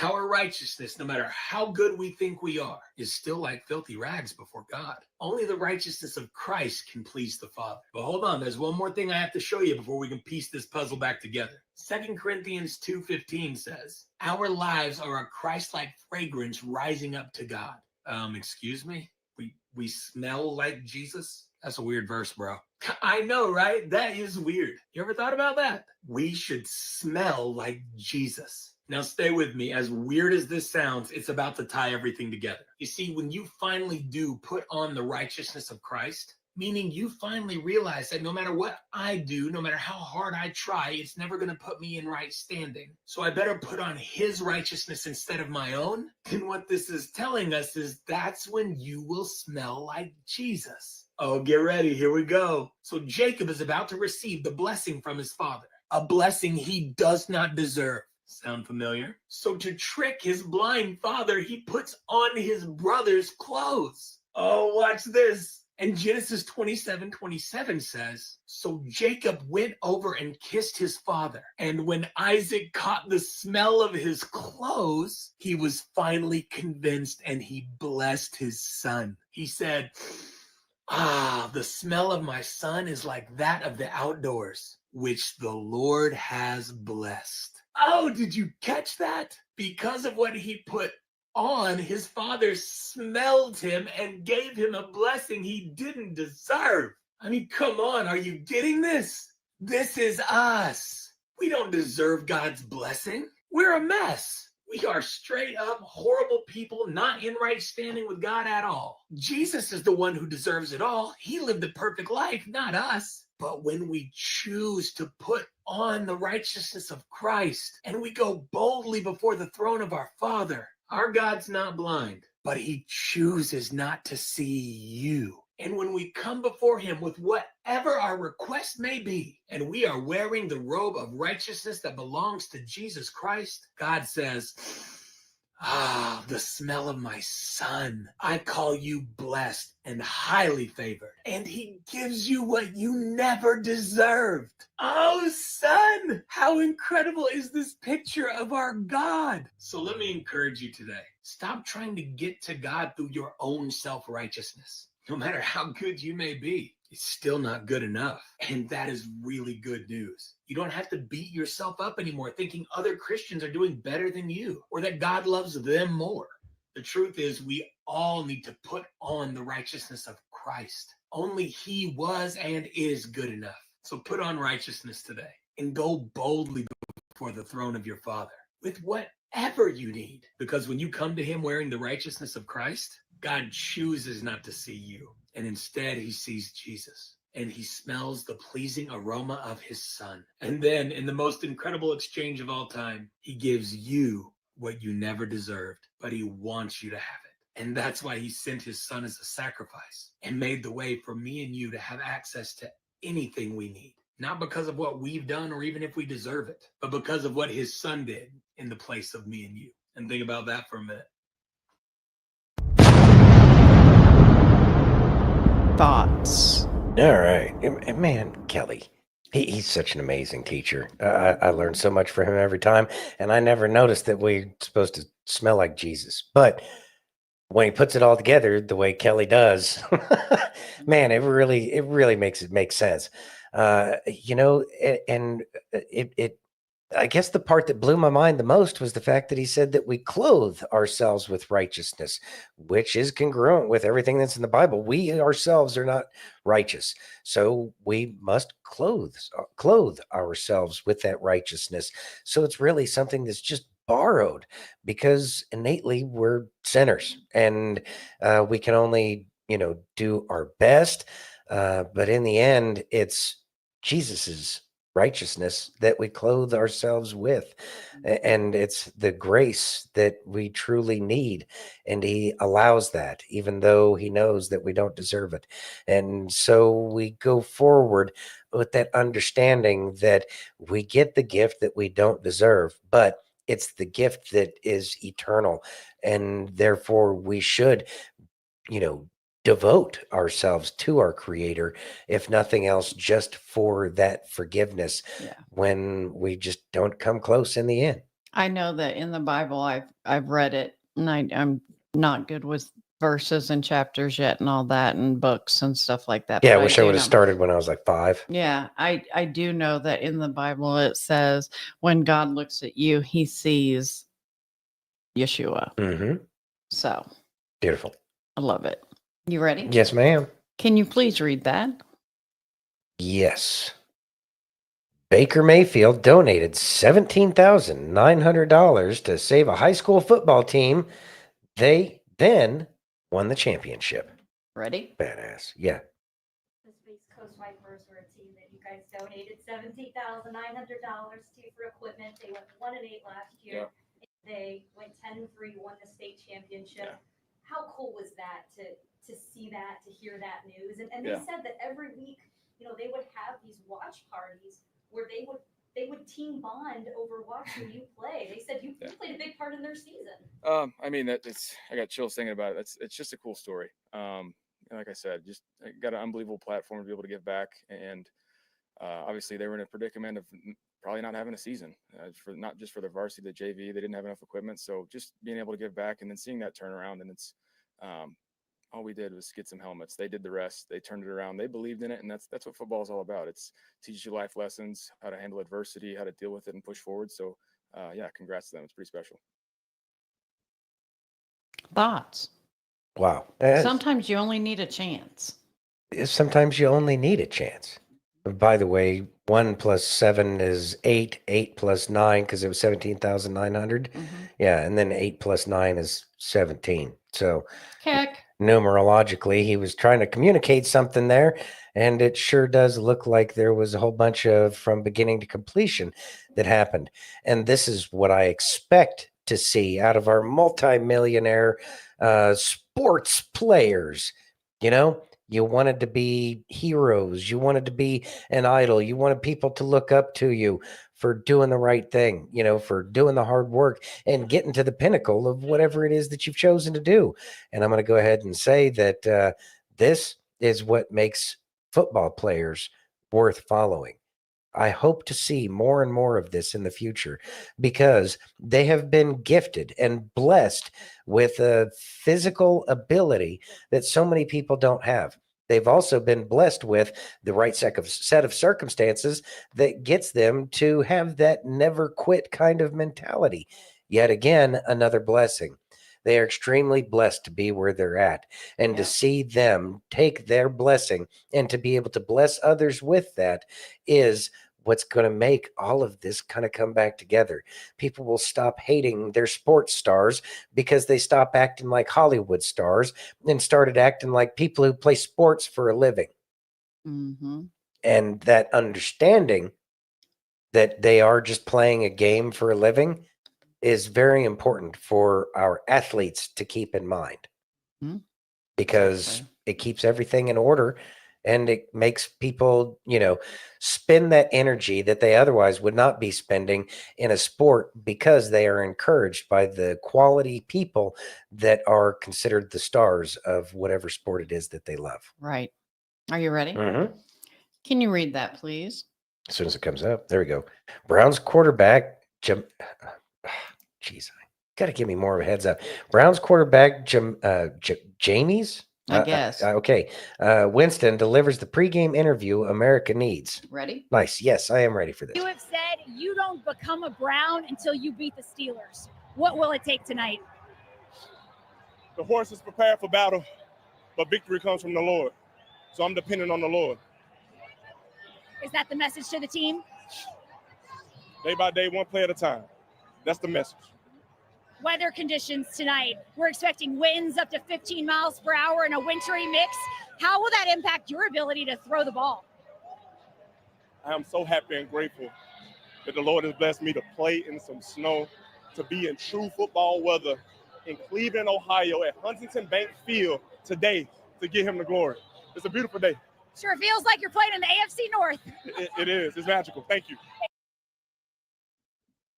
J: Our righteousness, no matter how good we think we are, is still like filthy rags before God. Only the righteousness of Christ can please the Father. But hold on, there's one more thing I have to show you before we can piece this puzzle back together. 2 Corinthians 2:15 says, our lives are a Christ-like fragrance rising up to God. Excuse me? We smell like Jesus? That's a weird verse, bro. I know, right? That is weird. You ever thought about that? We should smell like Jesus. Now stay with me. As weird as this sounds, it's about to tie everything together. You see, when you finally do put on the righteousness of Christ, meaning you finally realize that no matter what I do, no matter how hard I try, it's never going to put me in right standing. So I better put on his righteousness instead of my own. And what this is telling us is that's when you will smell like Jesus. Oh, get ready. Here we go. So Jacob is about to receive the blessing from his father, a blessing he does not deserve. Sound familiar? So to trick his blind father, he puts on his brother's clothes. Oh, watch this. And Genesis 27:27 says, so Jacob went over and kissed his father. And when Isaac caught the smell of his clothes, he was finally convinced and he blessed his son. He said, the smell of my son is like that of the outdoors, which the Lord has blessed. Oh, did you catch that? Because of what he put on, his father smelled him and gave him a blessing he didn't deserve. I mean, come on, are you getting this? This is us. We don't deserve God's blessing. We're a mess. We are straight up horrible people, not in right standing with God at all. Jesus is the one who deserves it all. He lived the perfect life, not us. But when we choose to put on the righteousness of Christ and we go boldly before the throne of our Father, our God's not blind, but he chooses not to see you. And when we come before him with whatever our request may be, and we are wearing the robe of righteousness that belongs to Jesus Christ, God says, Ah, the smell of my son. I call you blessed and highly favored. And he gives you what you never deserved. Oh, son, how incredible is this picture of our God? So let me encourage you today. Stop trying to get to God through your own self-righteousness. No matter how good you may be, it's still not good enough. And that is really good news. You don't have to beat yourself up anymore thinking other Christians are doing better than you or that God loves them more. The truth is, we all need to put on the righteousness of Christ. Only he was and is good enough. So put on righteousness today and go boldly before the throne of your Father with whatever you need. Because when you come to him wearing the righteousness of Christ, God chooses not to see you, and instead he sees Jesus, and he smells the pleasing aroma of his son. And then, in the most incredible exchange of all time, he gives you what you never deserved, but he wants you to have it. And that's why he sent his son as a sacrifice and made the way for me and you to have access to anything we need. Not because of what we've done or even if we deserve it, but because of what his son did in the place of me and you. And think about that for a minute.
A: Thoughts?
B: All right. Man, Kelly, he's such an amazing teacher. I learned so much from him every time, and I never noticed that we're supposed to smell like Jesus. But when he puts it all together the way Kelly does, man, it really makes it make sense. And it I guess the part that blew my mind the most was the fact that he said that we clothe ourselves with righteousness, which is congruent with everything that's in the Bible. We ourselves are not righteous, so we must clothe ourselves with that righteousness. So it's really something that's just borrowed because innately we're sinners and we can only, do our best. But in the end, it's Jesus's righteousness that we clothe ourselves with. And it's the grace that we truly need. And he allows that, even though he knows that we don't deserve it. And so we go forward with that understanding that we get the gift that we don't deserve, but it's the gift that is eternal. And therefore we should, devote ourselves to our creator, if nothing else, just for that forgiveness when we just don't come close in the end.
A: I know that in the Bible, I've read it, and I'm not good with verses and chapters yet, and all that, and books and stuff like that.
B: Yeah,
A: but
B: I wish I
A: do
B: would have
A: know-
B: started when I was like 5.
A: Yeah, I do know that in the Bible it says when God looks at you, he sees Yeshua.
B: Mm-hmm.
A: So
B: Beautiful.
A: I love it. You ready?
B: Yes, ma'am.
A: Can you please read that?
B: Yes. Baker Mayfield donated $17,900 to save a high school football team. They then won the championship.
A: Ready?
B: Badass. Yeah.
K: The Space Coast Vipers were a team that you guys donated $17,900 to for equipment. They went 1-8 last year. They went 10-3, won the state championship. How cool was that to see that, to hear that news? And they said that every week, they would have these watch parties where they would team bond over watching you play. They said you played a big part in their season.
L: I mean, I got chills thinking about it. It's just a cool story. Like I said, just got an unbelievable platform to be able to give back. And obviously they were in a predicament of probably not having a season for not just for the varsity, the JV, they didn't have enough equipment. So just being able to give back and then seeing that turnaround, and it's all we did was get some helmets. They did the rest. They turned it around. They believed in it. And that's what football is all about. It's teaches you life lessons, how to handle adversity, how to deal with it and push forward. So congrats to them. It's pretty special.
A: Thoughts?
B: Wow.
A: Sometimes you only need a chance.
B: Sometimes you only need a chance. By the way, 1 + 7 is 8. 8 + 9, because it was 17,900. Yeah, and then 8 + 9 is 17. So
A: Heck.
B: Numerologically, he was trying to communicate something there, and it sure does look like there was a whole bunch of from beginning to completion that happened. And this is what I expect to see out of our multimillionaire sports players. You wanted to be heroes. You wanted to be an idol. You wanted people to look up to you for doing the right thing, for doing the hard work and getting to the pinnacle of whatever it is that you've chosen to do. And I'm going to go ahead and say that this is what makes football players worth following. I hope to see more and more of this in the future because they have been gifted and blessed with a physical ability that so many people don't have. They've also been blessed with the right set of circumstances that gets them to have that never quit kind of mentality. Yet again, another blessing. They are extremely blessed to be where they're at and to see them take their blessing and to be able to bless others with that is what's going to make all of this kind of come back together. People will stop hating their sports stars because they stop acting like Hollywood stars and started acting like people who play sports for a living.
A: Mm-hmm.
B: And that understanding that they are just playing a game for a living is very important for our athletes to keep in mind because it keeps everything in order. And it makes people, spend that energy that they otherwise would not be spending in a sport because they are encouraged by the quality people that are considered the stars of whatever sport it is that they love.
A: Right. Are you ready?
B: Mm-hmm.
A: Can you read that, please?
B: As soon as it comes up. There we go. Browns quarterback, jeez, got to give me more of a heads up. Browns quarterback, Jamies?
A: I guess.
B: Okay. Winston delivers the pregame interview America needs.
A: Ready?
B: Nice. Yes, I am ready for this.
O: You have said you don't become a Brown until you beat the Steelers. What will it take tonight?
Q: The horse is prepared for battle, but victory comes from the Lord. So I'm dependent on the Lord.
O: Is that the message to the team?
Q: Day by day, one play at a time. That's the message.
O: Weather conditions tonight. We're expecting winds up to 15 miles per hour in a wintry mix. How will that impact your ability to throw the ball?
Q: I am so happy and grateful that the Lord has blessed me to play in some snow, to be in true football weather in Cleveland, Ohio at Huntington Bank Field today to give him the glory. It's a beautiful day.
O: Sure feels like you're playing in the AFC North.
Q: It is. It's magical. Thank you.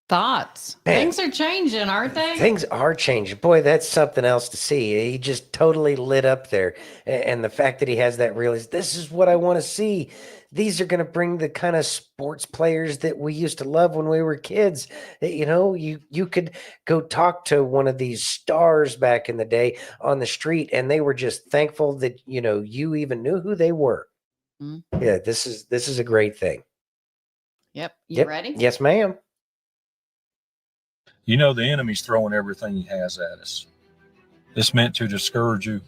A: Thoughts?
B: Man.
A: Things are changing, aren't they?
B: Things are changing. Boy, that's something else to see. He just totally lit up there. And the fact that he has that realized, this is what I want to see. These are going to bring the kind of sports players that we used to love when we were kids. You could go talk to one of these stars back in the day on the street, and they were just thankful that, you even knew who they were.
A: Mm-hmm.
B: Yeah, this is a great thing.
A: Yep. You ready?
B: Yes, ma'am.
R: The enemy's throwing everything he has at us. It's meant to discourage you,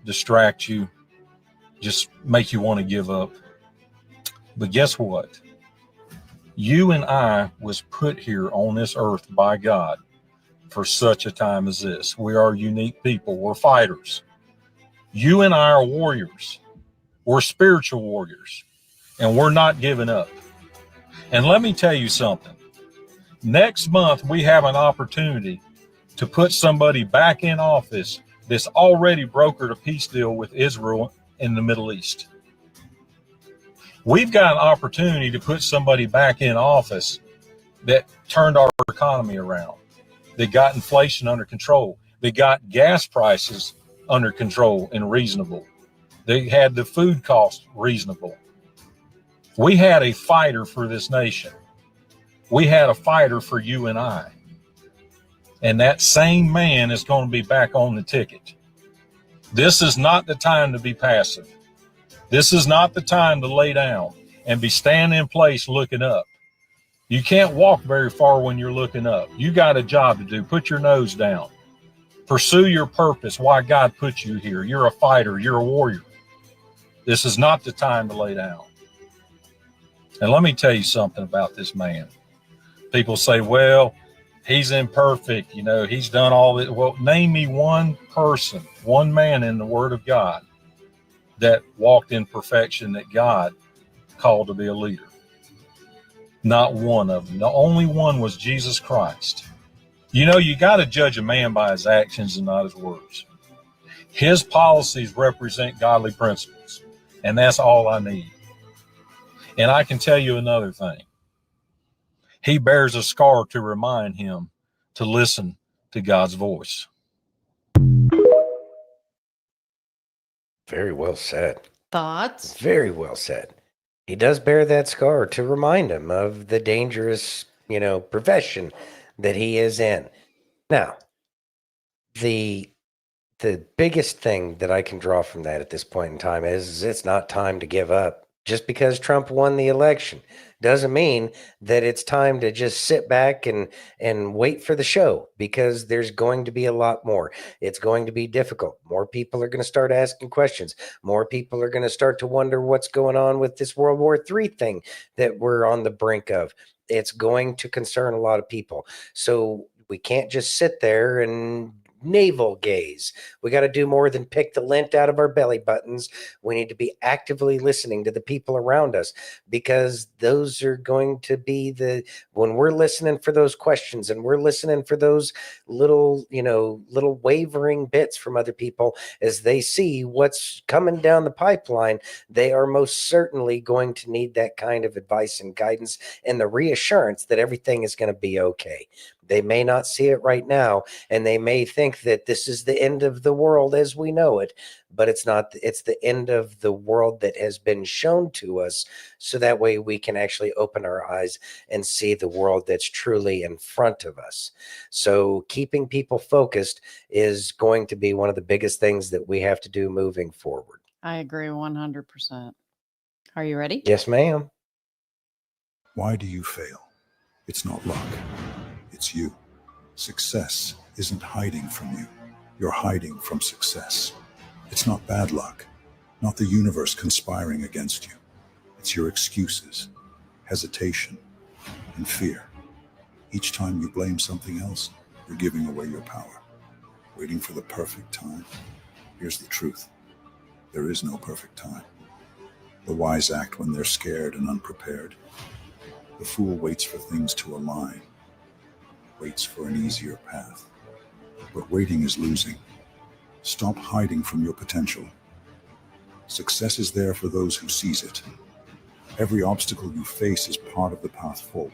R: distract you, just make you want to give up. But guess what? You and I was put here on this earth by God for such a time as this. We are unique people. We're fighters. You and I are warriors. We're spiritual warriors, and we're not giving up. And let me tell you something. Next month, we have an opportunity to put somebody back in office that's already brokered a peace deal with Israel in the Middle East. We've got an opportunity to put somebody back in office that turned our economy around. They got inflation under control. They got gas prices under control and reasonable. They had the food costs reasonable. We had a fighter for this nation. We had a fighter for you and I. And that same man is going to be back on the ticket. This is not the time to be passive. This is not the time to lay down and be standing in place looking up. You can't walk very far when you're looking up. You got a job to do. Put your nose down. Pursue your purpose, why God put you here. You're a fighter. You're a warrior. This is not the time to lay down. And let me tell you something about this man. People say, well, he's imperfect. He's done all that. Well, name me one person, one man in the Word of God that walked in perfection that God called to be a leader. Not one of them. The only one was Jesus Christ. You got to judge a man by his actions and not his words. His policies represent godly principles, and that's all I need. And I can tell you another thing. He bears a scar to remind him to listen to God's voice.
B: Very well said.
E: Thoughts?
B: Very well said. He does bear that scar to remind him of the dangerous, profession that he is in. Now, the biggest thing that I can draw from that at this point in time is it's not time to give up. Just because Trump won the election doesn't mean that it's time to just sit back and wait for the show, because there's going to be a lot more. It's going to be difficult. More people are going to start asking questions. More people are going to start to wonder what's going on with this World War III thing that we're on the brink of. It's going to concern a lot of people. So we can't just sit there and navel gaze. We got to do more than pick the lint out of our belly buttons. We need to be actively listening to the people around us, because those are going to be when we're listening for those questions and we're listening for those little wavering bits from other people as they see what's coming down the pipeline, they are most certainly going to need that kind of advice and guidance and the reassurance that everything is going to be okay. They may not see it right now, and they may think that this is the end of the world as we know it, but it's not. It's the end of the world that has been shown to us, so that way we can actually open our eyes and see the world that's truly in front of us. So keeping people focused is going to be one of the biggest things that we have to do moving forward.
A: I agree 100%. Are you ready?
B: Yes, ma'am.
G: Why do you fail? It's not luck. It's you. Success isn't hiding from you. You're hiding from success. It's not bad luck, not the universe conspiring against you. It's your excuses, hesitation, and fear. Each time you blame something else, you're giving away your power. Waiting for the perfect time. Here's the truth. There is no perfect time. The wise act when they're scared and unprepared. The fool waits for things to align. Waits for an easier path. But waiting is losing. Stop hiding from your potential. Success is there for those who seize it. Every obstacle you face is part of the path forward.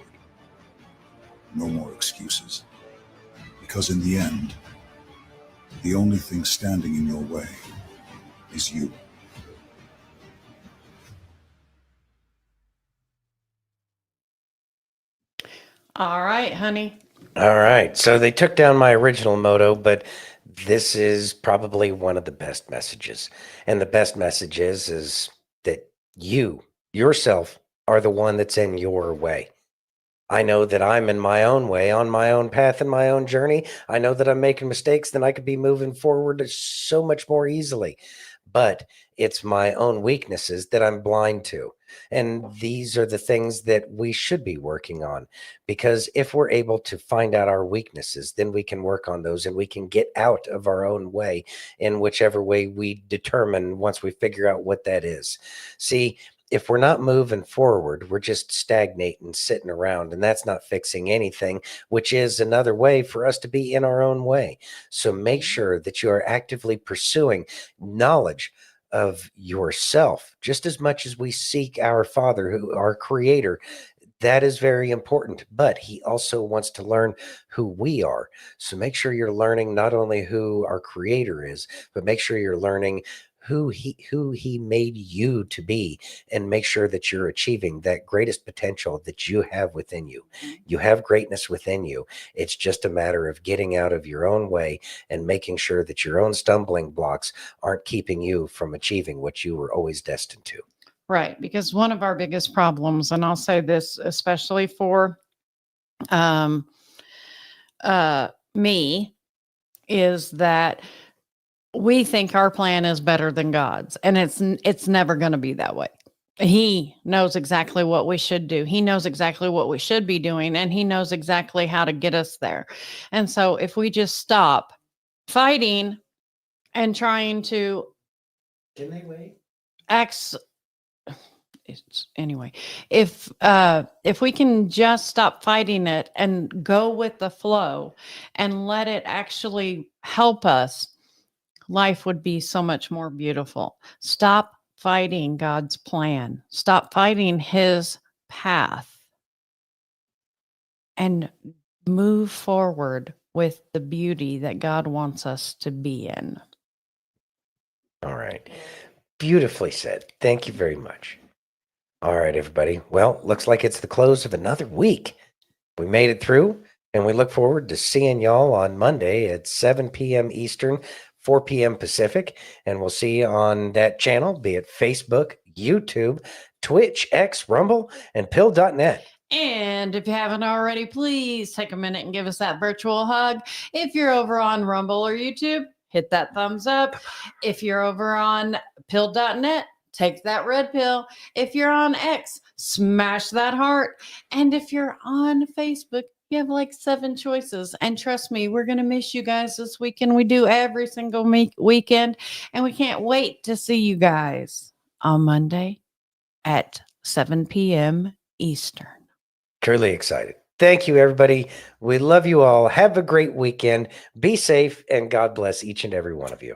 G: No more excuses. Because in the end, the only thing standing in your way is you.
A: All right, honey.
B: All right. So they took down my original motto, but this is probably one of the best messages. And the best message is that you yourself are the one that's in your way. I know that I'm in my own way, on my own path, in my own journey. I know that I'm making mistakes, then I could be moving forward so much more easily. But it's my own weaknesses that I'm blind to. And these are the things that we should be working on, because if we're able to find out our weaknesses, then we can work on those and we can get out of our own way in whichever way we determine once we figure out what that is. See, if we're not moving forward, we're just stagnating, sitting around, and that's not fixing anything, which is another way for us to be in our own way. So make sure that you are actively pursuing knowledge of yourself, just as much as we seek our Father, our Creator. That is very important, but he also wants to learn who we are. So make sure you're learning not only who our Creator is, but make sure you're learning who he made you to be, and make sure that you're achieving that greatest potential that you have within you. You have greatness within you. It's just a matter of getting out of your own way and making sure that your own stumbling blocks aren't keeping you from achieving what you were always destined to.
A: Right, because one of our biggest problems, and I'll say this especially for me, is that we think our plan is better than God's, and it's never going to be that way. He knows exactly what we should do. He knows exactly what we should be doing, and he knows exactly how to get us there. And so if we just stop fighting and trying to anyway, if we can just stop fighting it and go with the flow and let it actually help us, life would be so much more beautiful. Stop fighting God's plan. Stop fighting his path. and move forward with the beauty that God wants us to be in.
B: All right. Beautifully said. Thank you very much. All right, everybody. Well, looks like it's the close of another week. We made it through, and we look forward to seeing y'all on Monday at 7 p.m. Eastern, 4 p.m. Pacific. And we'll see you on that channel, be it Facebook, YouTube, Twitch, X, Rumble, and pill.net.
A: And if you haven't already, please take a minute and give us that virtual hug. If you're over on Rumble or YouTube, hit that thumbs up. If you're over on pill.net, take that red pill. If you're on X, smash that heart. And if you're on Facebook, you have like 7 choices. And trust me, we're going to miss you guys this weekend. We do every single weekend. And we can't wait to see you guys on Monday at 7 p.m. Eastern.
B: Truly excited. Thank you, everybody. We love you all. Have a great weekend. Be safe, and God bless each and every one of you.